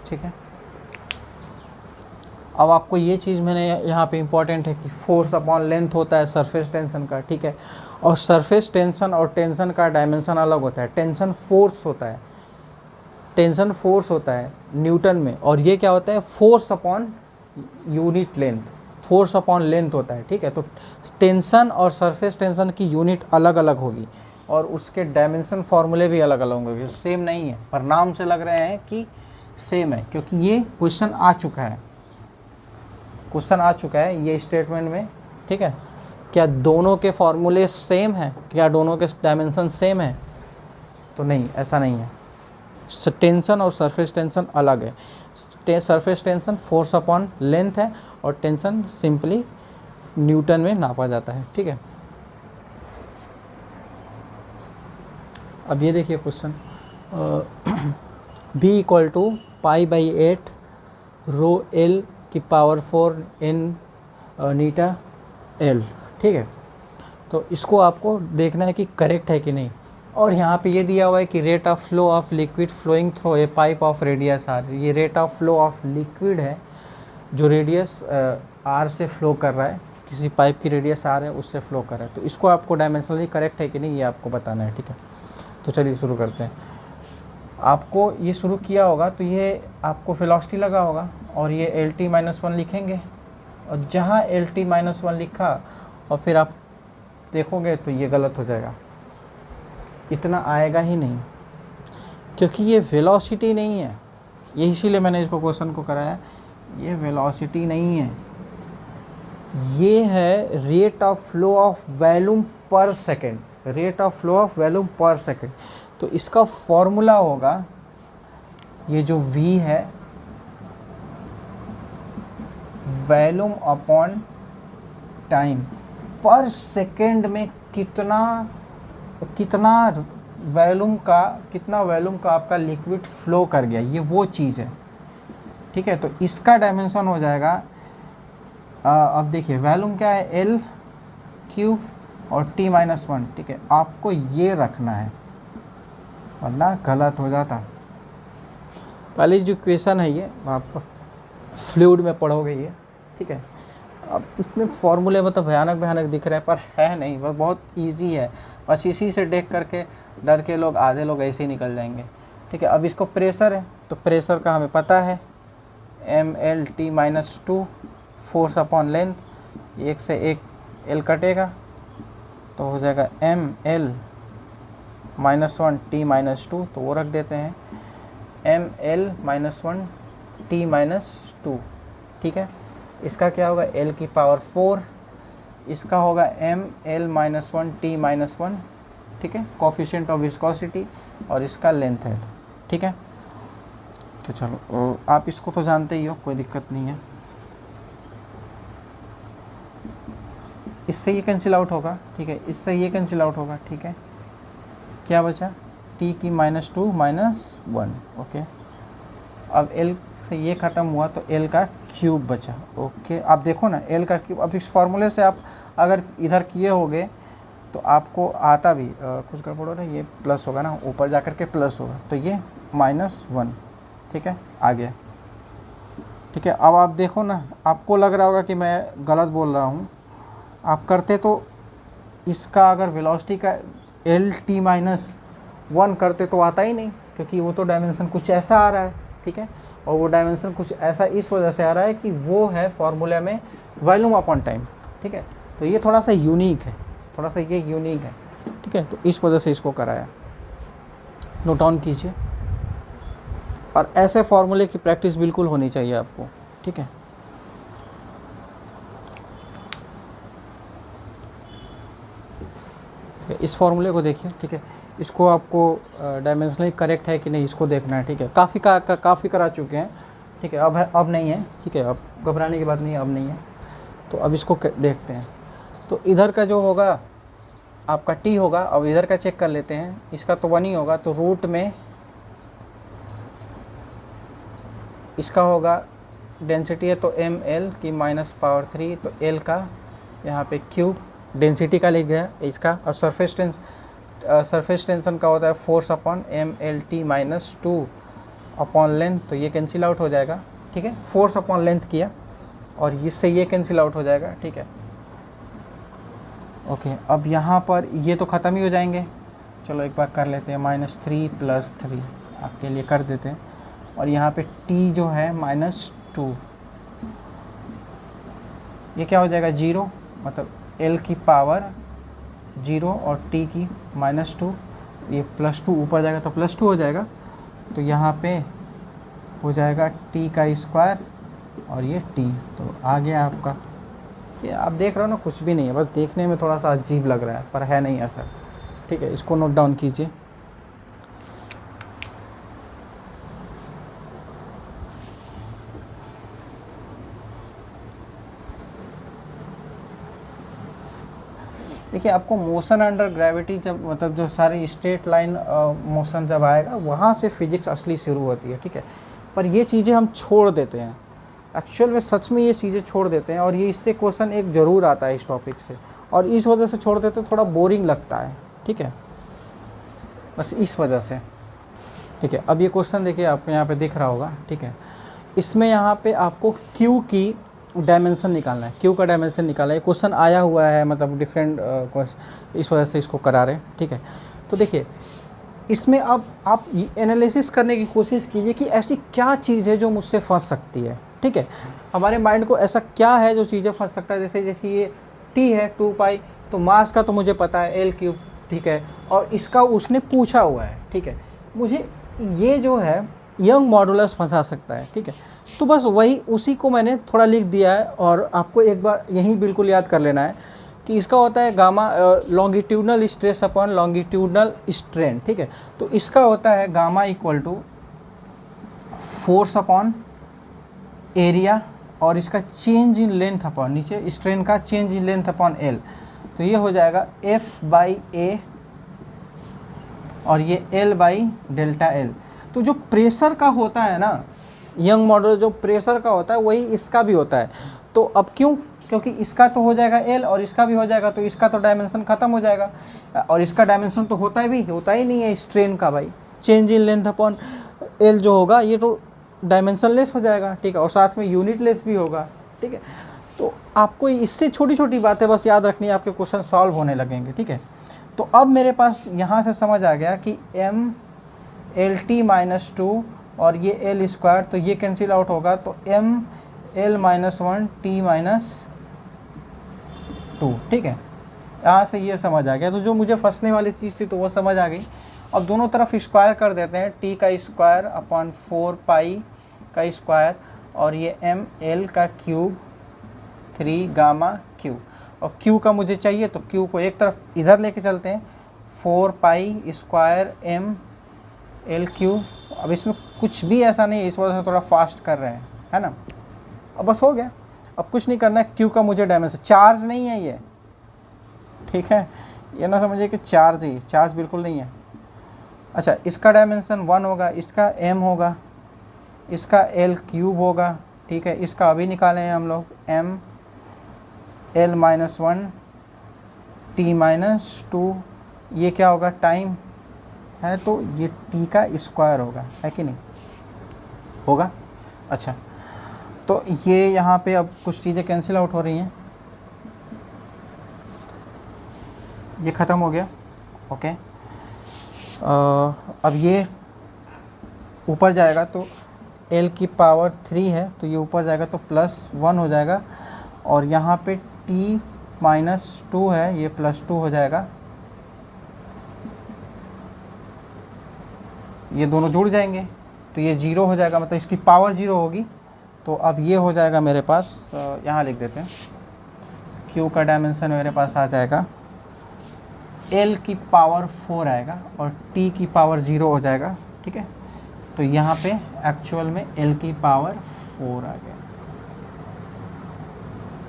ठीक है। अब आपको ये चीज़ मैंने यहाँ पे इम्पॉर्टेंट है कि फोर्स अपॉन लेंथ होता है सरफेस टेंशन का, ठीक है। और सरफेस टेंशन और टेंशन का डायमेंशन अलग होता है। टेंशन फोर्स होता है, टेंशन फोर्स होता है न्यूटन में, और ये क्या होता है, force upon unit length, force upon length होता है। ठीक है, तो टेंशन और सरफेस टेंशन की यूनिट अलग अलग होगी और उसके डायमेंशन फार्मूले भी अलग अलग होंगे, सेम नहीं है, पर नाम से लग रहे हैं कि सेम है, क्योंकि ये क्वेश्चन आ चुका है, क्वेश्चन आ चुका है ये स्टेटमेंट में। ठीक है, क्या दोनों के फार्मूले सेम हैं, क्या दोनों के डायमेंशन सेम है, तो नहीं, ऐसा नहीं है। टेंशन और सरफेस टेंशन अलग है। Surface tension force upon length है और टेंशन सिंपली न्यूटन में नापा जाता है। ठीक है, अब ये देखिए question, b equal to π/8 rho l की पावर 4 इन नीटा एल। ठीक है, तो इसको आपको देखना है कि करेक्ट है कि नहीं। और यहाँ पे ये दिया हुआ है कि rate of flow of liquid flowing through a pipe of radius r. ये rate of flow of liquid है जो रेडियस आर से फ्लो कर रहा है, किसी पाइप की रेडियस आर है उससे फ्लो कर रहा है। तो इसको आपको डायमेंशनली करेक्ट है कि नहीं ये आपको बताना है। ठीक है, तो चलिए शुरू करते हैं। आपको ये शुरू किया होगा तो ये आपको वेलोसिटी लगा होगा और ये LT-1 लिखेंगे, और जहाँ LT-1 लिखा और फिर आप देखोगे तो ये गलत हो जाएगा, इतना आएगा ही नहीं, क्योंकि ये वेलोसिटी नहीं है। ये इसीलिए मैंने इसको क्वेश्चन को कराया, ये वेलोसिटी नहीं है, ये है rate of flow of volume per second, rate of flow of volume per second. तो इसका फॉर्मूला होगा ये जो v है, volume upon time, per second में कितना वॉल्यूम का आपका लिक्विड फ्लो कर गया, ये वो चीज़ है। ठीक है, तो इसका डायमेंशन हो जाएगा, अब देखिए वॉल्यूम क्या है, L क्यूब और T-1। ठीक है, आपको ये रखना है वरना गलत हो जाता। पहले जो इक्वेशन है ये आप फ्लूइड में पढ़ोगे ये। ठीक है, अब इसमें फॉर्मूले मतलब भयानक दिख रहे हैं, पर है नहीं, वह बहुत इजी है। बस इसी से देख करके डर के लोग, आधे लोग ऐसे ही निकल जाएंगे। ठीक है, अब इसको प्रेशर है तो प्रेशर का हमें पता है mL/T-2 फोर्स अपॉन लेंथ, एक से एक L कटेगा तो हो जाएगा mL-1T-2, तो वो रख देते हैं mL-1T-2। ठीक है, इसका क्या होगा, L की पावर 4, इसका होगा mL-1T-1। ठीक है, कोफिशिएंट ऑफ विस्कोसिटी, और इसका लेंथ है। ठीक है, तो चलो आप इसको तो जानते ही हो, कोई दिक्कत नहीं है। इससे ये कैंसिल आउट होगा। ठीक है, इससे ये कैंसिल आउट होगा। ठीक है, क्या बचा, T की -2 -1। ओके, अब L से ये ख़त्म हुआ तो L का क्यूब बचा। ओके, आप देखो ना L का क्यूब, अब इस फार्मूले से आप अगर इधर किए होगे तो आपको आता भी कुछ गड़बड़ हो रहा है, ये प्लस होगा ना, ऊपर जा कर के प्लस होगा, तो ये -1। ठीक है, आ गया। ठीक है, अब आप देखो ना, आपको लग रहा होगा कि मैं गलत बोल रहा हूँ, आप करते तो इसका अगर वेलोसिटी का LT-1 करते तो आता ही नहीं, क्योंकि वो तो डायमेंशन कुछ ऐसा आ रहा है। ठीक है, और वो डायमेंशन कुछ ऐसा इस वजह से आ रहा है कि वो है फॉर्मूले में वॉल्यूम अपॉन टाइम। ठीक है, तो ये थोड़ा सा यूनिक है, थोड़ा सा ये यूनिक है। ठीक है, तो इस वजह से इसको कराया, नोट डाउन कीजिए। और ऐसे फॉर्मूले की प्रैक्टिस बिल्कुल होनी चाहिए आपको। ठीक है, इस फॉर्मूले को देखिए। ठीक है, इसको आपको डायमेंशनली करेक्ट है कि नहीं इसको देखना है। ठीक है, काफ़ी करा चुके हैं। ठीक है, अब नहीं है। ठीक है, अब घबराने की बात नहीं है, अब नहीं है। तो अब इसको देखते हैं। तो इधर का जो होगा आपका T होगा, अब इधर का चेक कर लेते हैं। इसका तो 1 ही होगा, तो रूट में इसका होगा, डेंसिटी है तो mL की -3, तो L का यहाँ पे क्यूब डेंसिटी का लिख गया इसका, और सरफेस टेंशन का होता है force upon mL/T-2 upon length, तो ये कैंसिल आउट हो जाएगा। ठीक है, फोर्स अपॉन लेंथ किया और इससे ये कैंसिल आउट हो जाएगा। ठीक है, ओके, अब यहाँ पर ये तो ख़त्म ही हो जाएंगे। चलो एक बार कर लेते हैं, -3 + 3 आपके लिए कर देते हैं। और यहाँ पे t जो है -2, ये क्या हो जाएगा 0, मतलब l की पावर 0 और t की -2, ये +2 ऊपर जाएगा तो +2 हो जाएगा। तो यहाँ पे हो जाएगा t का स्क्वायर और ये t, तो आ गया आपका। ये आप देख रहे हो ना, कुछ भी नहीं है, बस देखने में थोड़ा सा अजीब लग रहा है पर है नहीं ऐसा। ठीक है, इसको नोट डाउन कीजिए। देखिए, आपको मोशन अंडर ग्रेविटी जब, मतलब जो सारी स्ट्रेट लाइन मोशन जब आएगा, वहाँ से फिजिक्स असली शुरू होती है। ठीक है, पर ये चीज़ें हम छोड़ देते हैं, एक्चुअल में सच में ये चीज़ें छोड़ देते हैं। और ये इससे क्वेश्चन एक ज़रूर आता है इस टॉपिक से, और इस वजह से छोड़ देते, थोड़ा बोरिंग लगता है। ठीक है, बस इस वजह से। ठीक है, अब ये क्वेश्चन देखिए, आपको यहाँ पे दिख रहा होगा। ठीक है, इसमें यहाँ पे आपको क्यू की डायमेंशन निकालना है, क्यू का डायमेंशन निकालना है। क्वेश्चन आया हुआ है, मतलब डिफरेंट इस वजह से इसको करा रहे हैं। ठीक है, तो देखिए इसमें अब आप एनालिसिस करने की कोशिश कीजिए कि ऐसी क्या चीज़ है जो मुझसे फंस सकती है। ठीक है, हमारे माइंड को ऐसा क्या है जो चीज़ें फंस सकता है। जैसे जैसे ये टी है 2π, तो मास का तो मुझे पता है L3। ठीक है, और इसका उसने पूछा हुआ है। ठीक है, मुझे ये जो है यंग मॉडुलस फंसा सकता है। ठीक है, तो बस वही उसी को मैंने थोड़ा लिख दिया है, और आपको एक बार यही बिल्कुल याद कर लेना है कि इसका होता है gamma longitudinal stress upon longitudinal strain. ठीक है, तो इसका होता है गामा = फोर्स अपॉन एरिया, और इसका चेंज इन लेंथ अपॉन, नीचे स्ट्रेन का change in length upon L। तो ये हो जाएगा F/A और ये L/Δl। तो जो प्रेशर का होता है ना, यंग मॉडल जो प्रेशर का होता है, वही इसका भी होता है। तो अब क्यों? क्योंकि इसका तो हो जाएगा L और इसका भी हो जाएगा, तो इसका तो डायमेंशन ख़त्म हो जाएगा। और इसका डायमेंशन तो होता ही नहीं है स्ट्रेन का भाई। Change in length upon L जो होगा, ये तो डायमेंशन लेस हो जाएगा। ठीक है, और साथ में यूनिट लेस भी होगा। ठीक है, तो आपको इससे छोटी छोटी बातें बस याद रखनी है, आपके क्वेश्चन सॉल्व होने लगेंगे। ठीक है, तो अब मेरे पास यहाँ से समझ आ गया कि mLt-2 और ये L², तो ये कैंसिल आउट होगा, तो mL-1t-2। ठीक है, यहाँ से ये समझ आ गया। तो जो मुझे फंसने वाली चीज़ थी तो वो समझ आ गई। अब दोनों तरफ स्क्वायर कर देते हैं, t का स्क्वायर अपॉन 4π का स्क्वायर, और ये mL³ 3 गामा q, और q का मुझे चाहिए तो q को एक तरफ इधर लेके चलते हैं, 4π² mL³। अब इसमें कुछ भी ऐसा नहीं है, इस वजह से थोड़ा फास्ट कर रहे हैं, है ना। अब बस हो गया, अब कुछ नहीं करना है। q का मुझे डायमेंशन, चार्ज नहीं है ये। ठीक है, ये ना समझिए कि चार्ज ही, चार्ज बिल्कुल नहीं है। अच्छा, इसका डायमेंशन 1 होगा, इसका m होगा, इसका L³ होगा। ठीक है, इसका अभी निकाले हैं हम लोग, mL-1t-2, ये क्या होगा, टाइम है, तो ये t का स्क्वायर होगा, है कि नहीं होगा। अच्छा, तो ये यहाँ पे अब कुछ चीज़ें कैंसिल आउट हो रही हैं, ये ख़त्म हो गया। ओके, अब ये ऊपर जाएगा तो L³ है, तो ये ऊपर जाएगा तो +1 हो जाएगा, और यहाँ पे t-2 है, ये +2 हो जाएगा। ये दोनों जुड़ जाएंगे तो ये 0 हो जाएगा, मतलब इसकी पावर 0 होगी। तो अब ये हो जाएगा मेरे पास, यहाँ लिख देते हैं, q का डायमेंशन मेरे पास आ जाएगा L⁴ आएगा और t की पावर 0 हो जाएगा। ठीक है, तो यहाँ पे एक्चुअल में L⁴ आ गया।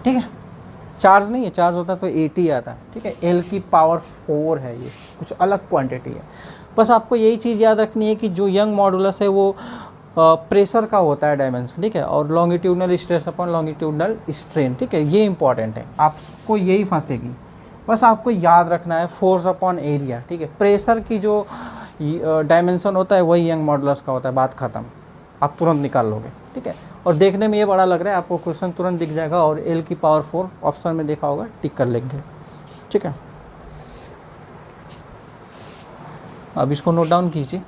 ठीक है, चार्ज नहीं है, चार्ज होता तो 80 आता। ठीक है, L⁴ है, ये कुछ अलग क्वांटिटी है। बस आपको यही चीज़ याद रखनी है कि जो यंग मॉडुलस है वो प्रेशर का होता है डायमेंशन। ठीक है, और longitudinal stress upon longitudinal strain. ठीक है, ये इंपॉर्टेंट है, आपको यही फंसेगी। बस आपको याद रखना है फोर्स अपॉन एरिया। ठीक है, प्रेशर की जो डायमेंशन होता है वही यंग मॉडुलस का होता है, बात ख़त्म, आप तुरंत निकाल लोगे। ठीक है, और देखने में ये बड़ा लग रहा है, आपको क्वेश्चन तुरंत दिख जाएगा, और L⁴ ऑप्शन में देखा होगा, टिक कर लेंगे। ठीक है, अब इसको नोट डाउन कीजिए।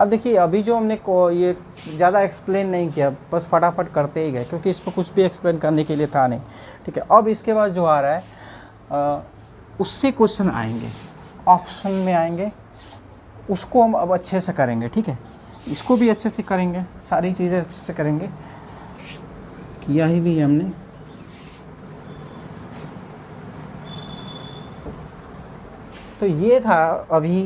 अब देखिए अभी जो हमने को ये ज़्यादा एक्सप्लेन नहीं किया, बस फटाफट करते ही गए क्योंकि इसमें कुछ भी एक्सप्लेन करने के लिए था नहीं। ठीक है, अब इसके बाद जो आ रहा है उससे क्वेश्चन आएंगे, ऑप्शन में आएंगे, उसको हम अब अच्छे से करेंगे। ठीक है, इसको भी अच्छे से करेंगे, सारी चीज़ें अच्छे से करेंगे, किया ही भी है हमने। तो ये था अभी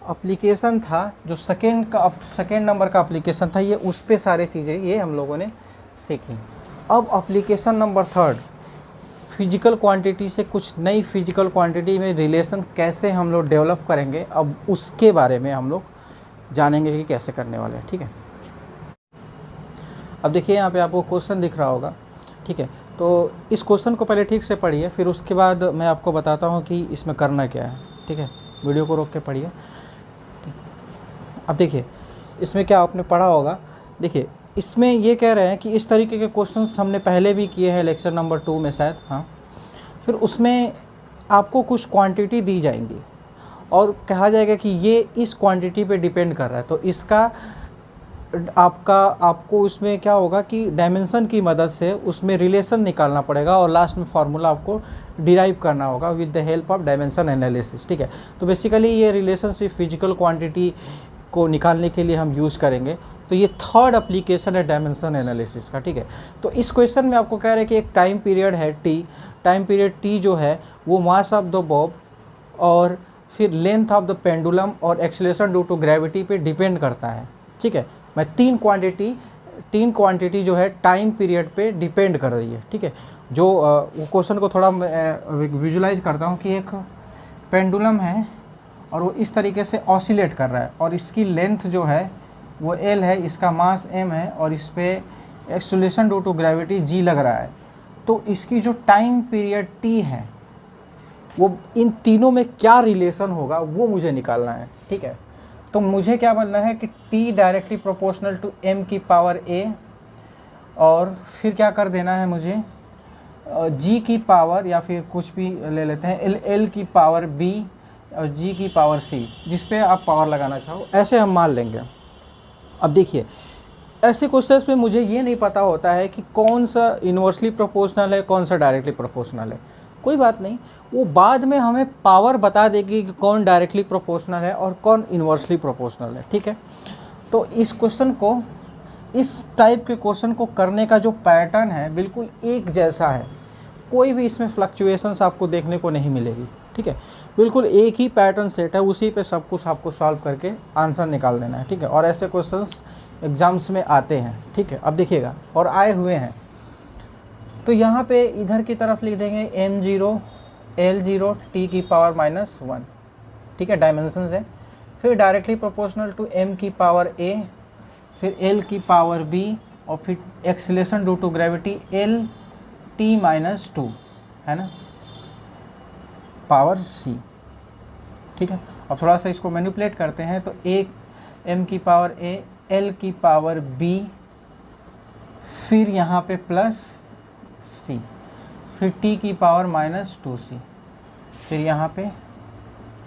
एप्लीकेशन था जो सेकेंड नंबर का एप्लीकेशन था, ये उस पे सारी चीज़ें ये हम लोगों ने सीखी। अब एप्लीकेशन नंबर 3 फिजिकल क्वांटिटी से कुछ नई फिजिकल क्वांटिटी में रिलेशन कैसे हम लोग डेवलप करेंगे, अब उसके बारे में हम लोग जानेंगे कि कैसे करने वाले हैं। ठीक है, अब देखिए यहाँ पे आपको क्वेश्चन दिख रहा होगा। ठीक है, तो इस क्वेश्चन को पहले ठीक से पढ़िए, फिर उसके बाद मैं आपको बताता हूँ कि इसमें करना क्या है। ठीक है, वीडियो को रोक के पढ़िए। अब देखिए इसमें क्या आपने पढ़ा होगा, देखिए इसमें ये कह रहे हैं कि इस तरीके के क्वेश्चंस हमने पहले भी किए हैं लेक्चर नंबर 2 में शायद, हाँ। फिर उसमें आपको कुछ क्वांटिटी दी जाएंगी और कहा जाएगा कि ये इस क्वांटिटी पे डिपेंड कर रहा है, तो इसका आपको उसमें क्या होगा कि डायमेंशन की मदद से उसमें रिलेशन निकालना पड़ेगा और लास्ट में फार्मूला आपको डिराइव करना होगा with the help of dimension analysis. ठीक है, तो बेसिकली ये रिलेशनशिप फिजिकल क्वांटिटी को निकालने के लिए हम यूज़ करेंगे। तो ये थर्ड एप्लीकेशन है डायमेंशन एनालिसिस का। ठीक है, तो इस क्वेश्चन में आपको कह रहे हैं कि एक टाइम पीरियड है टी, टाइम पीरियड टी जो है वो मास ऑफ द बॉब और फिर लेंथ ऑफ द पेंडुलम और एक्सेलरेशन ड्यू टू ग्रेविटी पे डिपेंड करता है। ठीक है, मैं तीन क्वांटिटी जो है टाइम पीरियड पे डिपेंड कर रही है। ठीक है, जो वो क्वेश्चन को थोड़ा विजुलाइज करता हूँ कि एक पेंडुलम है और वो इस तरीके से ऑसिलेट कर रहा है और इसकी लेंथ जो है वो L है, इसका मास M है और इस पे acceleration due to gravity G लग रहा है। तो इसकी जो टाइम पीरियड T है वो इन तीनों में क्या रिलेशन होगा वो मुझे निकालना है। ठीक है, तो मुझे क्या बनना है कि T directly proportional to M की पावर A और फिर क्या कर देना है मुझे G की पावर या फिर कुछ भी ले लेते हैं L की पावर B और G की पावर C, जिस पे आप पावर लगाना चाहो, ऐसे हम मान लेंगे। अब देखिए ऐसे क्वेश्चंस में मुझे ये नहीं पता होता है कि कौन सा इन्वर्सली प्रोपोर्शनल है, कौन सा डायरेक्टली प्रोपोर्शनल है। कोई बात नहीं, वो बाद में हमें पावर बता देगी कि कौन डायरेक्टली प्रोपोर्शनल है और कौन इन्वर्सली प्रोपोर्शनल है। ठीक है, तो इस क्वेश्चन को, इस टाइप के क्वेश्चन को करने का जो पैटर्न है बिल्कुल एक जैसा है, कोई भी इसमें फ्लक्चुएशंस आपको देखने को नहीं मिलेगी। ठीक है, बिल्कुल एक ही पैटर्न सेट है, उसी पे सब कुछ आपको सॉल्व करके आंसर निकाल देना है। ठीक है, और ऐसे क्वेश्चंस एग्जाम्स में आते हैं। ठीक है, अब देखिएगा और आए हुए हैं, तो यहाँ पे इधर की तरफ लिख देंगे M0 L0 T की पावर -1। ठीक है, डायमेंशन है। फिर डायरेक्टली प्रोपोर्शनल टू M की पावर A, फिर L की पावर B और फिर acceleration due to gravity L T-2 है ना, पावर C। ठीक है, अब थोड़ा सा इसको मैनिपुलेट करते हैं, तो एक M की पावर A, L की पावर B, फिर यहाँ पे प्लस C, फिर T की पावर -2C, फिर यहाँ पे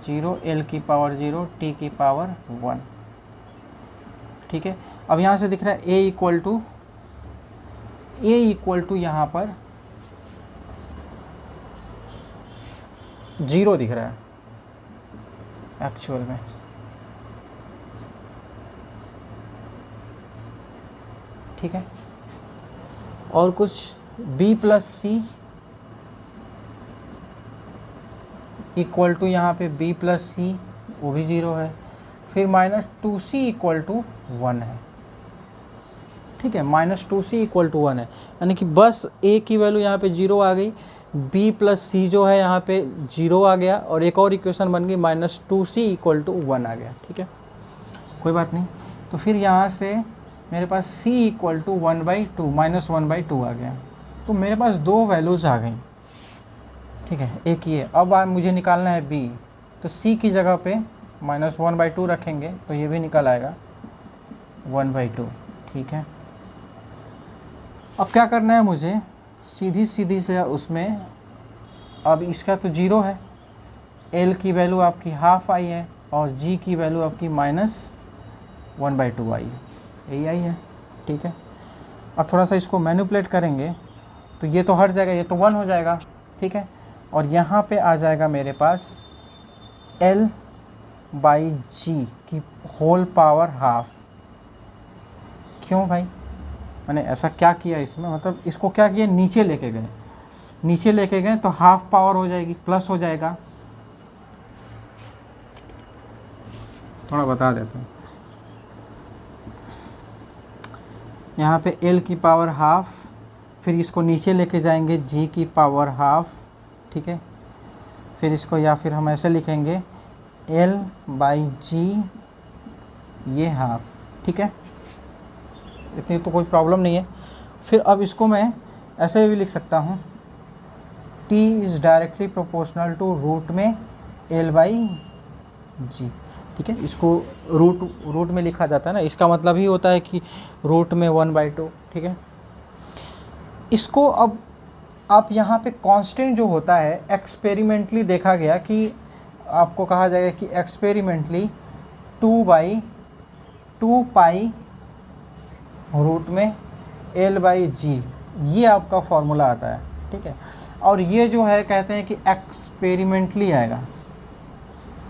0, L की पावर 0, T की पावर 1। ठीक है, अब यहाँ से दिख रहा है A इक्वल टू यहाँ पर 0 दिख रहा है एक्चुअल में। ठीक है, और कुछ B + C इक्वल टू यहाँ पे B + C, वो भी 0 है, फिर -2C इक्वल टू 1 है। ठीक है, -2C इक्वल टू 1 है, यानी कि बस A की वैल्यू यहाँ पे 0 आ गई, B + C जो है यहाँ पे 0 आ गया और एक और इक्वेशन बन गई -2C इक्वल टू 1 आ गया। ठीक है, कोई बात नहीं, तो फिर यहाँ से मेरे पास C इक्वल टू 1/2 -1/2 आ गया, तो मेरे पास दो वैल्यूज़ आ गई। ठीक है, एक ये, अब मुझे निकालना है B, तो C की जगह पे -1/2 रखेंगे तो ये भी निकल आएगा 1/2। ठीक है, अब क्या करना है मुझे सीधी सीधी से उसमें अब इसका तो 0 है, L की वैल्यू आपकी हाफ आई है और G की वैल्यू आपकी -1/2 आई है, यही आई है। ठीक है, अब थोड़ा सा इसको मैनिपुलेट करेंगे तो ये तो हट जाएगा, ये तो 1 हो जाएगा। ठीक है, और यहाँ पे आ जाएगा मेरे पास L/G की होल पावर हाफ। क्यों भाई, मैंने ऐसा क्या किया इसमें, मतलब इसको क्या किया, नीचे लेके गए, नीचे लेके गए तो हाफ पावर हो जाएगी, प्लस हो जाएगा। थोड़ा बता देता हूँ, यहाँ पे L की पावर हाफ, फिर इसको नीचे लेके जाएंगे G की पावर हाफ। ठीक है, फिर इसको या फिर हम ऐसे लिखेंगे L/G ये हाफ। ठीक है, इतनी तो कोई प्रॉब्लम नहीं है। फिर अब इसको मैं ऐसे भी लिख सकता हूँ, T is directly proportional to root में L/G। ठीक है, इसको रूट में लिखा जाता है ना, इसका मतलब ही होता है कि रूट में 1/2। ठीक है, इसको अब आप यहाँ पे कांस्टेंट जो होता है, एक्सपेरिमेंटली देखा गया कि आपको कहा जाएगा कि एक्सपेरिमेंटली 2/2 पाई रूट में L/G, ये आपका फॉर्मूला आता है। ठीक है, और ये जो है कहते हैं कि एक्सपेरिमेंटली आएगा।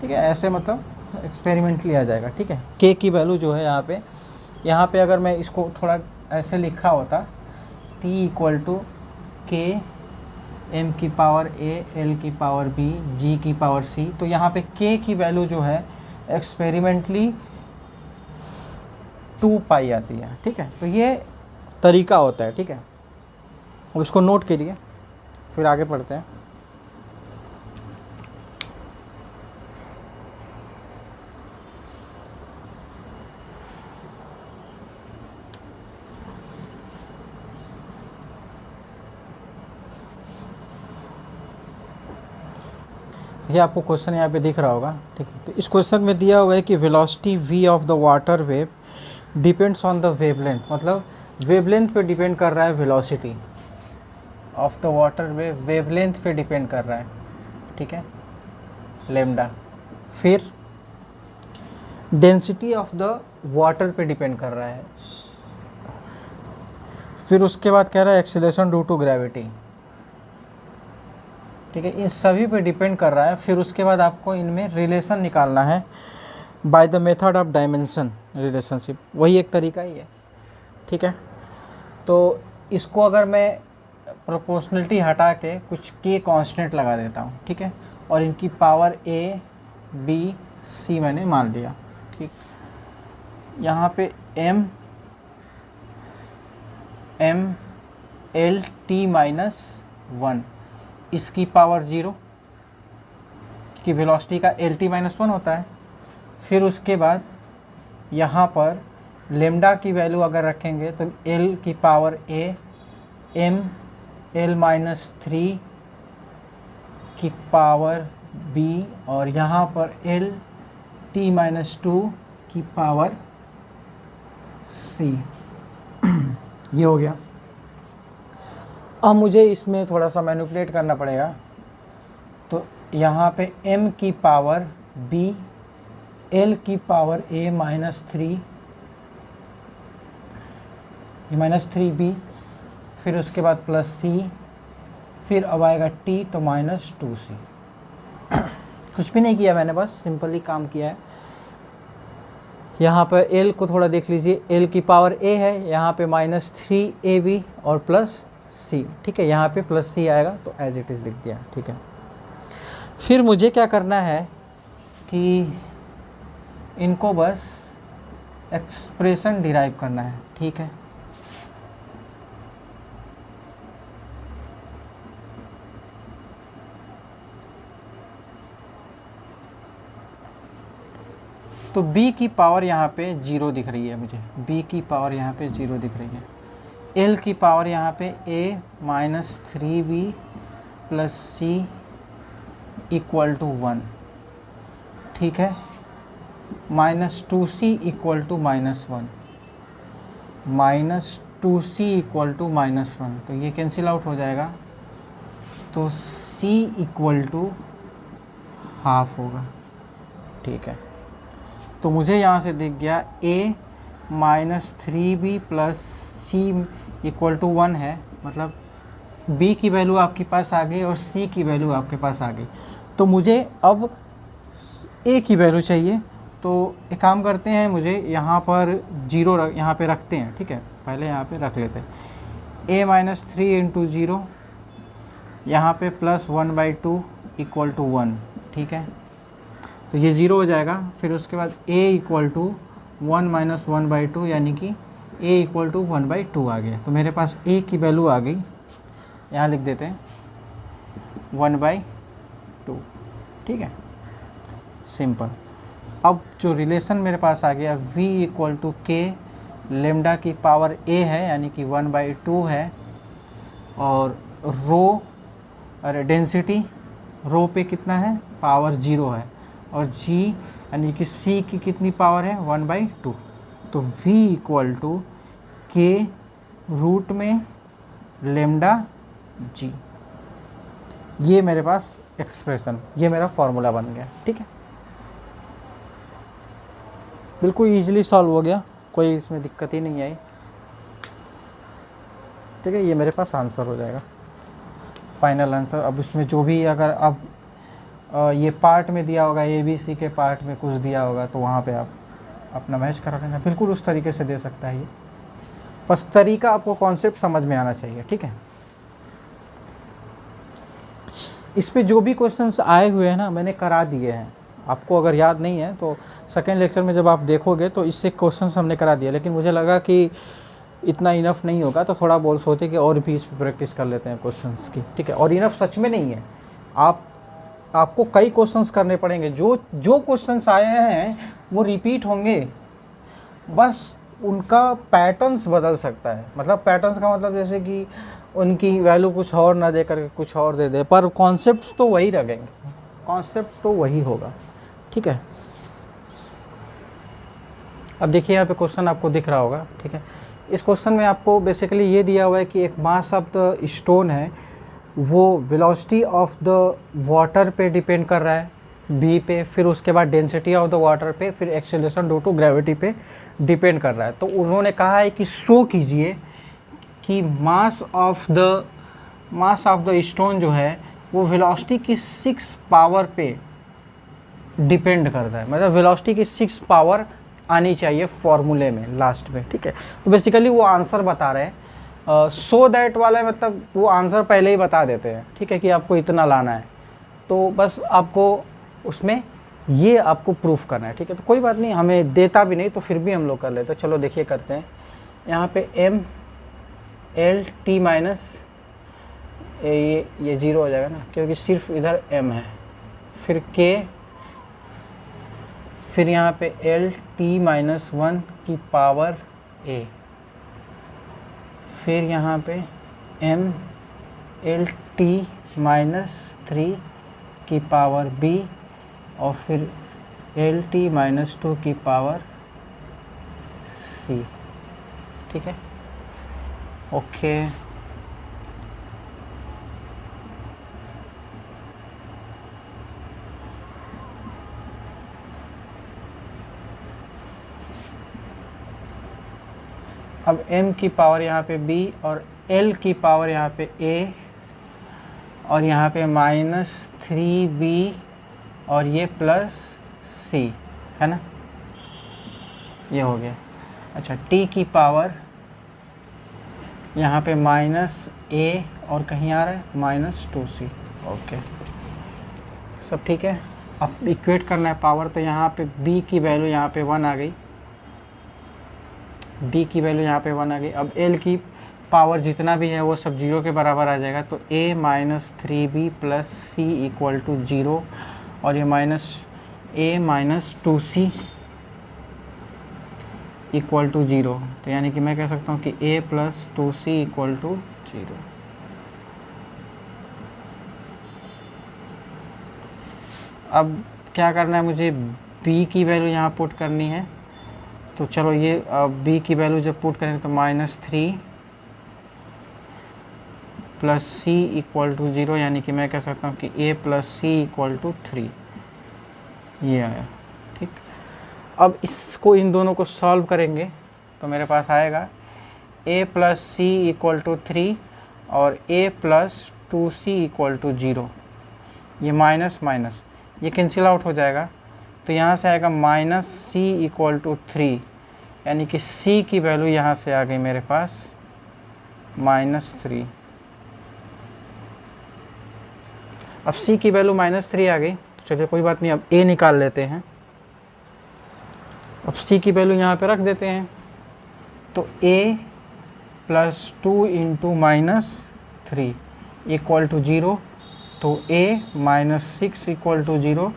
ठीक है, ऐसे मतलब एक्सपेरिमेंटली आ जाएगा। ठीक है, K की वैल्यू जो है यहाँ पे अगर मैं इसको थोड़ा ऐसे लिखा होता, T = K M की पावर A L की पावर B G की पावर C, तो यहाँ पे K की वैल्यू जो है एक्सपेरिमेंटली 2 पाई आती है। ठीक है, तो ये तरीका होता है। ठीक है, अब इसको नोट करिए, फिर आगे पढ़ते हैं। ये आपको क्वेश्चन यहाँ पे दिख रहा होगा। ठीक है, तो इस क्वेश्चन में दिया हुआ है कि velocity v of the water wave depends on the wavelength, मतलब वेवलेंथ पे डिपेंड कर रहा है velocity of the water wave, wavelength पे डिपेंड कर रहा है। ठीक है, लेमडा। फिर डेंसिटी ऑफ द वाटर पे डिपेंड कर रहा है। फिर उसके बाद कह रहा है एक्सीलरेशन ड्यू टू ग्रेविटी। ठीक है, इन सभी पे डिपेंड कर रहा है। फिर उसके बाद आपको इनमें रिलेशन निकालना है by the method of dimension relationship, वही एक तरीका ही है। ठीक है, तो इसको अगर मैं प्रोपोर्शनलिटी हटा के कुछ K कांस्टेंट लगा देता हूँ। ठीक है, और इनकी पावर A B C मैंने मान लिया। ठीक, यहाँ पे M L T -1, इसकी पावर 0, क्योंकि वेलोसिटी का LT -1 होता है। फिर उसके बाद यहाँ पर लेमडा की वैल्यू अगर रखेंगे तो L की पावर A M L -3 की पावर B, और यहाँ पर L T -2 की पावर C। ये हो गया। अब मुझे इसमें थोड़ा सा मैनिपुलेट करना पड़ेगा, तो यहाँ पे M की पावर B L की पावर A -3 -3B, फिर उसके बाद +C, फिर अब आएगा T तो -2C। कुछ भी नहीं किया मैंने, बस सिंपली काम किया है। यहाँ पर L को थोड़ा देख लीजिए, L की पावर A है, यहाँ पे -3AB और +C। ठीक है, यहाँ पे +C आएगा तो एज इट इज़ लिख दिया। ठीक है, फिर मुझे क्या करना है कि इनको बस एक्सप्रेशन डिराइव करना है। ठीक है, तो B की पावर यहाँ पे 0 दिख रही है मुझे, B की पावर यहाँ पे 0 दिख रही है। L की पावर यहाँ पे A -3B +C = 1। ठीक है, -2C = -1, 2c इक्वल टू -1, तो ये कैंसिल आउट हो जाएगा, तो c इक्वल टू हाफ होगा। ठीक है, तो मुझे यहाँ से दिख गया a -3b plus c equal to 1 है, मतलब b की वैल्यू आपके पास आ गई और c की वैल्यू आपके पास आ गई। तो मुझे अब a की वैल्यू चाहिए, तो एक काम करते हैं, मुझे यहाँ पर 0 यहाँ पे रखते हैं। ठीक है, पहले यहाँ पे रख लेते हैं, a -3 इंटू 0, यहाँ पे +1/2 इक्वल टू 1। ठीक है, तो ये 0 हो जाएगा। फिर उसके बाद a इक्वल टू 1 - 1/2, यानी कि a इक्वल टू 1/2 आ गया। तो मेरे पास a की वैल्यू आ गई, यहाँ लिख देते हैं 1/2। ठीक है, सिंपल। अब जो रिलेशन मेरे पास आ गया, v equal to k, lambda की पावर a है यानी कि 1/2 है, और रो, अरे डेंसिटी रो पे कितना है, पावर 0 है, और g यानी कि c की कितनी पावर है, 1/2। तो v equal to k root में लेमडा g, ये मेरे पास एक्सप्रेशन, ये मेरा फॉर्मूला बन गया। ठीक है, बिल्कुल ईजिली सॉल्व हो गया, कोई इसमें दिक्कत ही नहीं आई। ठीक है, ये मेरे पास आंसर हो जाएगा, फाइनल आंसर। अब इसमें जो भी अगर अब ये पार्ट में दिया होगा, ABC के पार्ट में कुछ दिया होगा, तो वहाँ पे आप अपना मैच करा लेना, बिल्कुल उस तरीके से दे सकता है ये, बस तरीका आपको कॉन्सेप्ट समझ में आना चाहिए। ठीक है, इस पे जो भी क्वेश्चंस आए हुए हैं ना, मैंने करा दिए हैं। आपको अगर याद नहीं है तो सेकेंड लेक्चर में जब आप देखोगे तो इससे क्वेश्चंस हमने करा दिए, लेकिन मुझे लगा कि इतना इनफ नहीं होगा, तो थोड़ा बोल सोचे कि और भी इस पर प्रैक्टिस कर लेते हैं क्वेश्चंस की। ठीक है, और इनफ सच में नहीं है, आपको कई क्वेश्चंस करने पड़ेंगे। जो क्वेश्चंस आए हैं वो रिपीट होंगे, बस उनका पैटर्न्स बदल सकता है। मतलब पैटर्न्स का मतलब जैसे कि उनकी वैल्यू कुछ और ना दे करके कुछ और दे दे, पर कॉन्सेप्ट्स तो वही रहेंगे, कॉन्सेप्ट तो वही होगा। ठीक है, अब देखिए यहाँ पे क्वेश्चन आपको दिख रहा होगा। ठीक है, इस क्वेश्चन में आपको बेसिकली ये दिया हुआ है कि एक मास ऑफ द स्टोन है, वो वेलोसिटी ऑफ द वाटर पे डिपेंड कर रहा है, b पे, फिर उसके बाद डेंसिटी ऑफ द वाटर पे, फिर एक्सेलरेशन ड्यू टू ग्रेविटी पे डिपेंड कर रहा है। तो उन्होंने कहा है कि शो कीजिए कि मास ऑफ द स्टोन जो है वो वेलोसिटी की 6 पावर पे डिपेंड करता है, मतलब वेलोसिटी की 6 पावर आनी चाहिए फॉर्मूले में लास्ट में। ठीक है, तो बेसिकली वो आंसर बता रहे हैं, सो दैट वाला मतलब वो आंसर पहले ही बता देते हैं। ठीक है, कि आपको इतना लाना है, तो बस आपको उसमें ये आपको प्रूफ करना है। ठीक है, तो कोई बात नहीं, हमें देता भी नहीं तो फिर भी हम लोग कर लेते हैं। चलो देखिए करते हैं। यहाँ पे m l t माइनस ये 0 हो जाएगा ना, क्योंकि सिर्फ इधर m है, फिर k, फिर यहाँ पे l t माइनस 1 की पावर a, फिर यहाँ पे m l t माइनस 3 की पावर b, और फिर l t माइनस 2 की पावर c। ठीक है, ओके। अब m की पावर यहाँ पे b और l की पावर यहाँ पे a, और यहाँ पे -3b और ये +c है ना, ये हो गया। अच्छा, t की पावर यहाँ पे -a और कहीं आ रहा है -2c। ओके, सब ठीक है। अब इक्वेट करना है पावर, तो यहाँ पे b की वैल्यू यहाँ पे 1 आ गई, b की वैल्यू यहाँ पे 1 आ गई। अब l की पावर जितना भी है वो सब 0 के बराबर आ जाएगा, तो a -3b + c equal to 0, और ये -a - 2c इक्वल टू 0। तो यानी कि मैं कह सकता हूँ कि a + 2c इक्वल टू 0। अब क्या करना है, मुझे b की वैल्यू यहाँ पुट करनी है। तो चलो ये b की वैल्यू जब पुट करेंगे तो -3 प्लस सी इक्वल टू 0, यानी कि मैं कह सकता हूँ कि a plus C equal to 3, ये आया। ठीक, अब इसको इन दोनों को सॉल्व करेंगे तो मेरे पास आएगा a plus C equal to 3 और a plus 2c equal to 0। ये माइनस माइनस ये कैंसिल आउट हो जाएगा, तो यहाँ से आएगा माइनस सी इक्वल टू 3, यानी कि c की वैल्यू यहाँ से आ गई मेरे पास -3। अब c की वैल्यू -3 आ गई, तो चलिए कोई बात नहीं, अब a निकाल लेते हैं। अब c की वैल्यू यहाँ पे रख देते हैं, तो a plus 2 into -3 equal to 0, तो a -6 इक्वल टू 0,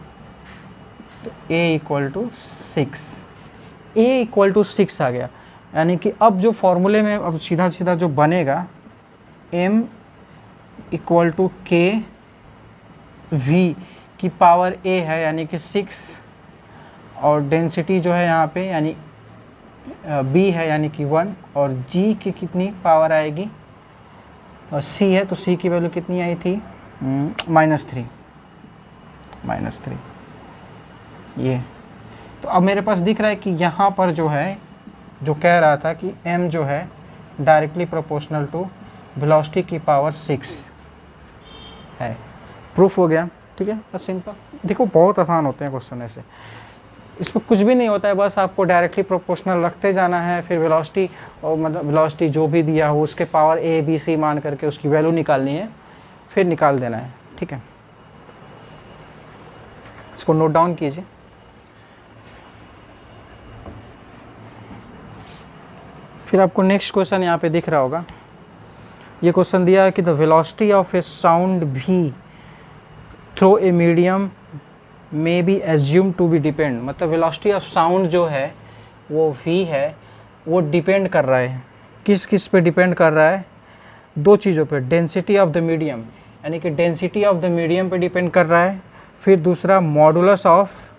तो a equal to 6, a equal to 6 आ गया। यानी कि अब जो फॉर्मूले में अब सीधा सीधा जो बनेगा m equal to k v की पावर a है, यानी कि 6, और डेंसिटी जो है यहाँ पे यानी b है यानी कि 1, और g की कितनी पावर आएगी, और c है तो c की वैल्यू कितनी आई थी -3, ये। तो अब मेरे पास दिख रहा है कि यहाँ पर जो है जो कह रहा था कि m जो है डायरेक्टली प्रोपोर्शनल टू वेलोसिटी की पावर 6 है। प्रूफ हो गया, ठीक है, बस सिंपल। देखो बहुत आसान होते हैं क्वेश्चन ऐसे, इसमें कुछ भी नहीं होता है, बस आपको डायरेक्टली प्रोपोर्शनल रखते जाना है, फिर वेलोसिटी और मतलब वेलोसिटी जो भी दिया हो उसके पावर a b c मान करके उसकी वैल्यू निकालनी है, फिर निकाल देना है। ठीक है, इसको नोट डाउन कीजिए। फिर आपको नेक्स्ट क्वेश्चन यहाँ पे दिख रहा होगा, ये क्वेश्चन दिया है कि the velocity of a sound भी through a medium may be assume to be depend, मतलब वेलोसिटी ऑफ साउंड जो है वो v है, वो डिपेंड कर रहा है किस किस पे डिपेंड कर रहा है, दो चीज़ों पे, डेंसिटी ऑफ द मीडियम यानी कि डेंसिटी ऑफ द मीडियम पे डिपेंड कर रहा है, फिर दूसरा मॉडुलस ऑफ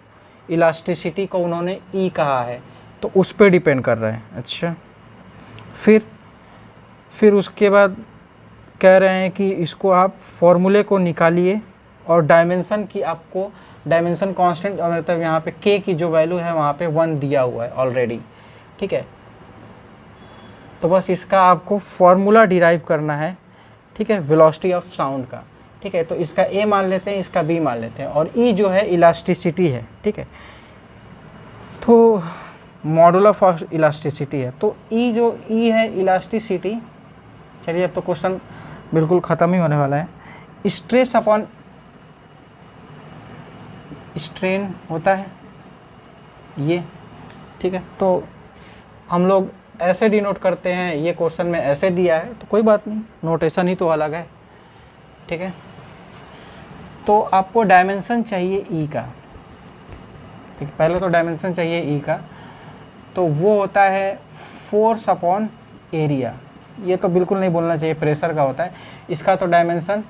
इलास्टिसिटी को उन्होंने E कहा है तो उस पे डिपेंड कर रहा है। अच्छा, फिर उसके बाद कह रहे हैं कि इसको आप फॉर्मूले को निकालिए और डायमेंशन की आपको डायमेंशन कांस्टेंट, और मतलब यहाँ पे k की जो वैल्यू है वहाँ पे 1 दिया हुआ है ऑलरेडी। ठीक है, तो बस इसका आपको फॉर्मूला डिराइव करना है। ठीक है, वेलोसिटी ऑफ साउंड का। ठीक है, तो इसका a मान लेते हैं, इसका b मान लेते हैं, और E जो है इलास्टिसिटी है। ठीक है, तो मॉडुलस ऑफ इलास्टिसिटी है, तो E जो E है इलास्टिसिटी। चलिए अब तो क्वेश्चन बिल्कुल ख़त्म ही होने वाला है। स्ट्रेस अपॉन स्ट्रेन होता है ये। ठीक है, तो हम लोग ऐसे डिनोट करते हैं, ये क्वेश्चन में ऐसे दिया है तो कोई बात नहीं, नोटेशन ही तो अलग है। ठीक है, तो आपको डायमेंशन चाहिए E का। ठीक, पहले तो डायमेंशन चाहिए E का, तो वो होता है फोर्स अपॉन एरिया। ये तो बिल्कुल नहीं बोलना चाहिए, प्रेशर का होता है। इसका तो डायमेंशन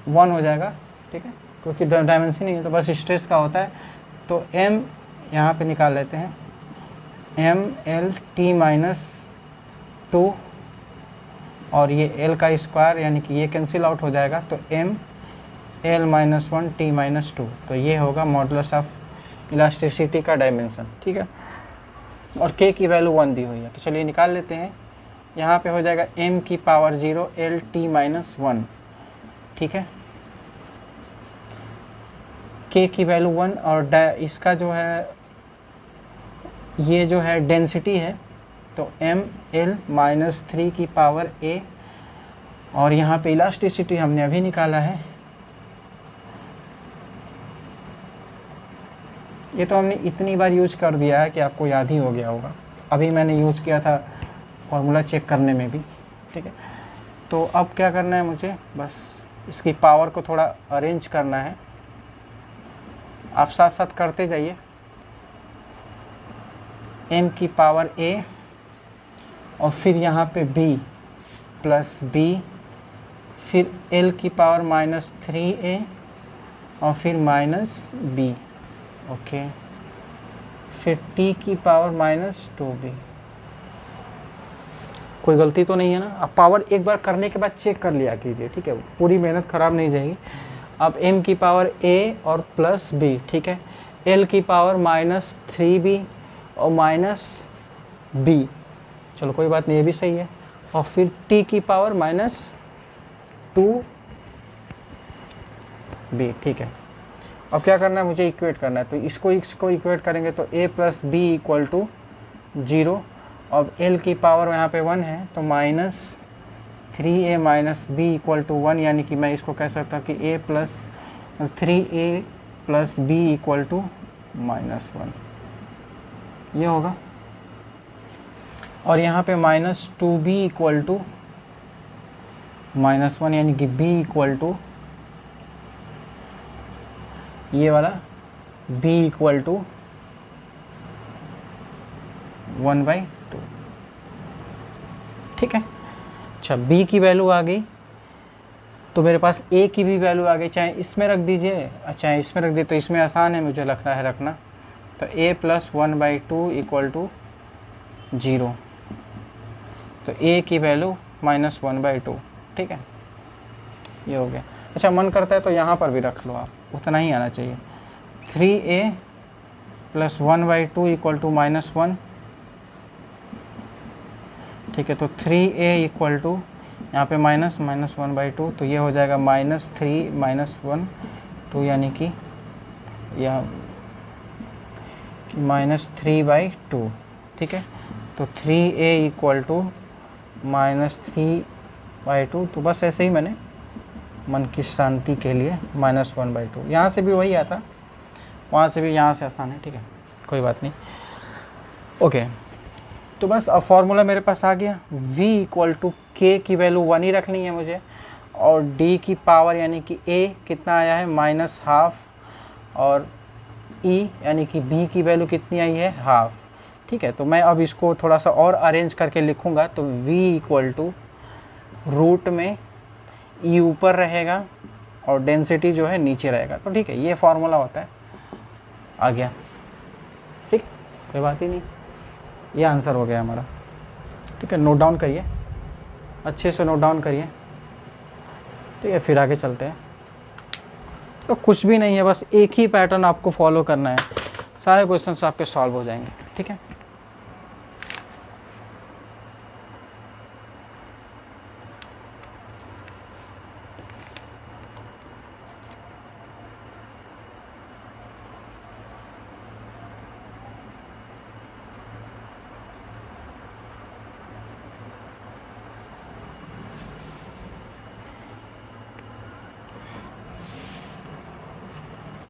1 हो जाएगा। ठीक है, क्योंकि डायमेंशन नहीं है तो बस स्ट्रेस का होता है। तो m यहाँ पे निकाल लेते हैं, mL-T-2, और ये l का स्क्वायर यानी कि ये कैंसिल आउट हो जाएगा, तो mL-1T-2, तो ये होगा मॉडुलस ऑफ इलास्टिसिटी का डायमेंशन। ठीक है, और k की वैल्यू 1 दी हुई है, तो चलिए निकाल लेते हैं। यहाँ पे हो जाएगा m की पावर 0 L-T-1। ठीक है, k की वैल्यू 1, और इसका जो है ये जो है डेंसिटी है, तो mL-3 की पावर a, और यहाँ पे इलास्टिसिटी हमने अभी निकाला है। ये तो हमने इतनी बार यूज कर दिया है कि आपको याद ही हो गया होगा। अभी मैंने यूज किया था फॉर्मूला चेक करने में भी। ठीक है, तो अब क्या करना है मुझे, बस इसकी पावर को थोड़ा अरेंज करना है। आप साथ साथ करते जाइए। m की पावर a, और फिर यहाँ पे b प्लस b, फिर l की पावर -3a, और फिर -b। ओके, फिर t की पावर -2b। कोई गलती तो नहीं है ना। अब पावर एक बार करने के बाद चेक कर लिया कीजिए, ठीक है, पूरी मेहनत ख़राब नहीं जाएगी। अब m की पावर a और प्लस b, ठीक है, l की पावर -3b और -b, चलो कोई बात नहीं, ये भी सही है। और फिर t की पावर -2b, ठीक है। अब क्या करना है, मुझे इक्वेट करना है, तो इसको इक्वेट करेंगे तो a plus B equal to 0। अब l की पावर यहाँ पे 1 है तो -3a minus B equal to 1, यानी कि मैं इसको कह सकता हूँ कि a plus 3a plus B equal to -1, ये होगा। और यहाँ पे -2b इक्वल टू -1, यानी कि b इक्वल टू ये वाला b इक्वल टू 1/2, ठीक है। अच्छा, b की वैल्यू आ गई तो मेरे पास a की भी वैल्यू आ गई, चाहे इसमें रख दीजिए, अच्छा इसमें रख दीजिए, तो इसमें आसान है मुझे लगता है रखना। तो a प्लस 1/2 इक्वल टू 0, तो a की वैल्यू -1/2, ठीक है, ये हो गया। अच्छा, मन करता है तो यहाँ पर भी रख लो आप, उतना ही आना चाहिए। 3a प्लस 1/2 इक्वल टू -1, ठीक है, तो 3a इक्वल टू यहाँ पे -1/2, तो ये हो जाएगा -3 -1/2, यानी कि यह -3/2, ठीक है। तो 3a इक्वल टू -3/2, तो बस ऐसे ही मैंने मन की शांति के लिए -1/2, यहाँ से भी वही आता, वहाँ से भी, यहाँ से आसान है, ठीक है, कोई बात नहीं। ओके, तो बस अब फॉर्मूला मेरे पास आ गया। v इक्वल टू k की वैल्यू 1 ही रखनी है मुझे, और d की पावर यानी कि a कितना आया है -12, और e यानी कि b की वैल्यू कितनी आई है 1/2, ठीक है। तो मैं अब इसको थोड़ा सा और अरेंज करके लिखूँगा, तो v इक्वल टू रूट में e ऊपर रहेगा और डेंसिटी जो है नीचे रहेगा, तो ठीक है, ये फार्मूला होता है, आ गया, ठीक, कोई बात ही नहीं, ये आंसर हो गया हमारा, ठीक है। नोट डाउन करिए, अच्छे से नोट डाउन करिए, ठीक है, फिर आगे चलते हैं। तो कुछ भी नहीं है, बस एक ही पैटर्न आपको फॉलो करना है, सारे क्वेश्चंस आपके सॉल्व हो जाएंगे, ठीक है।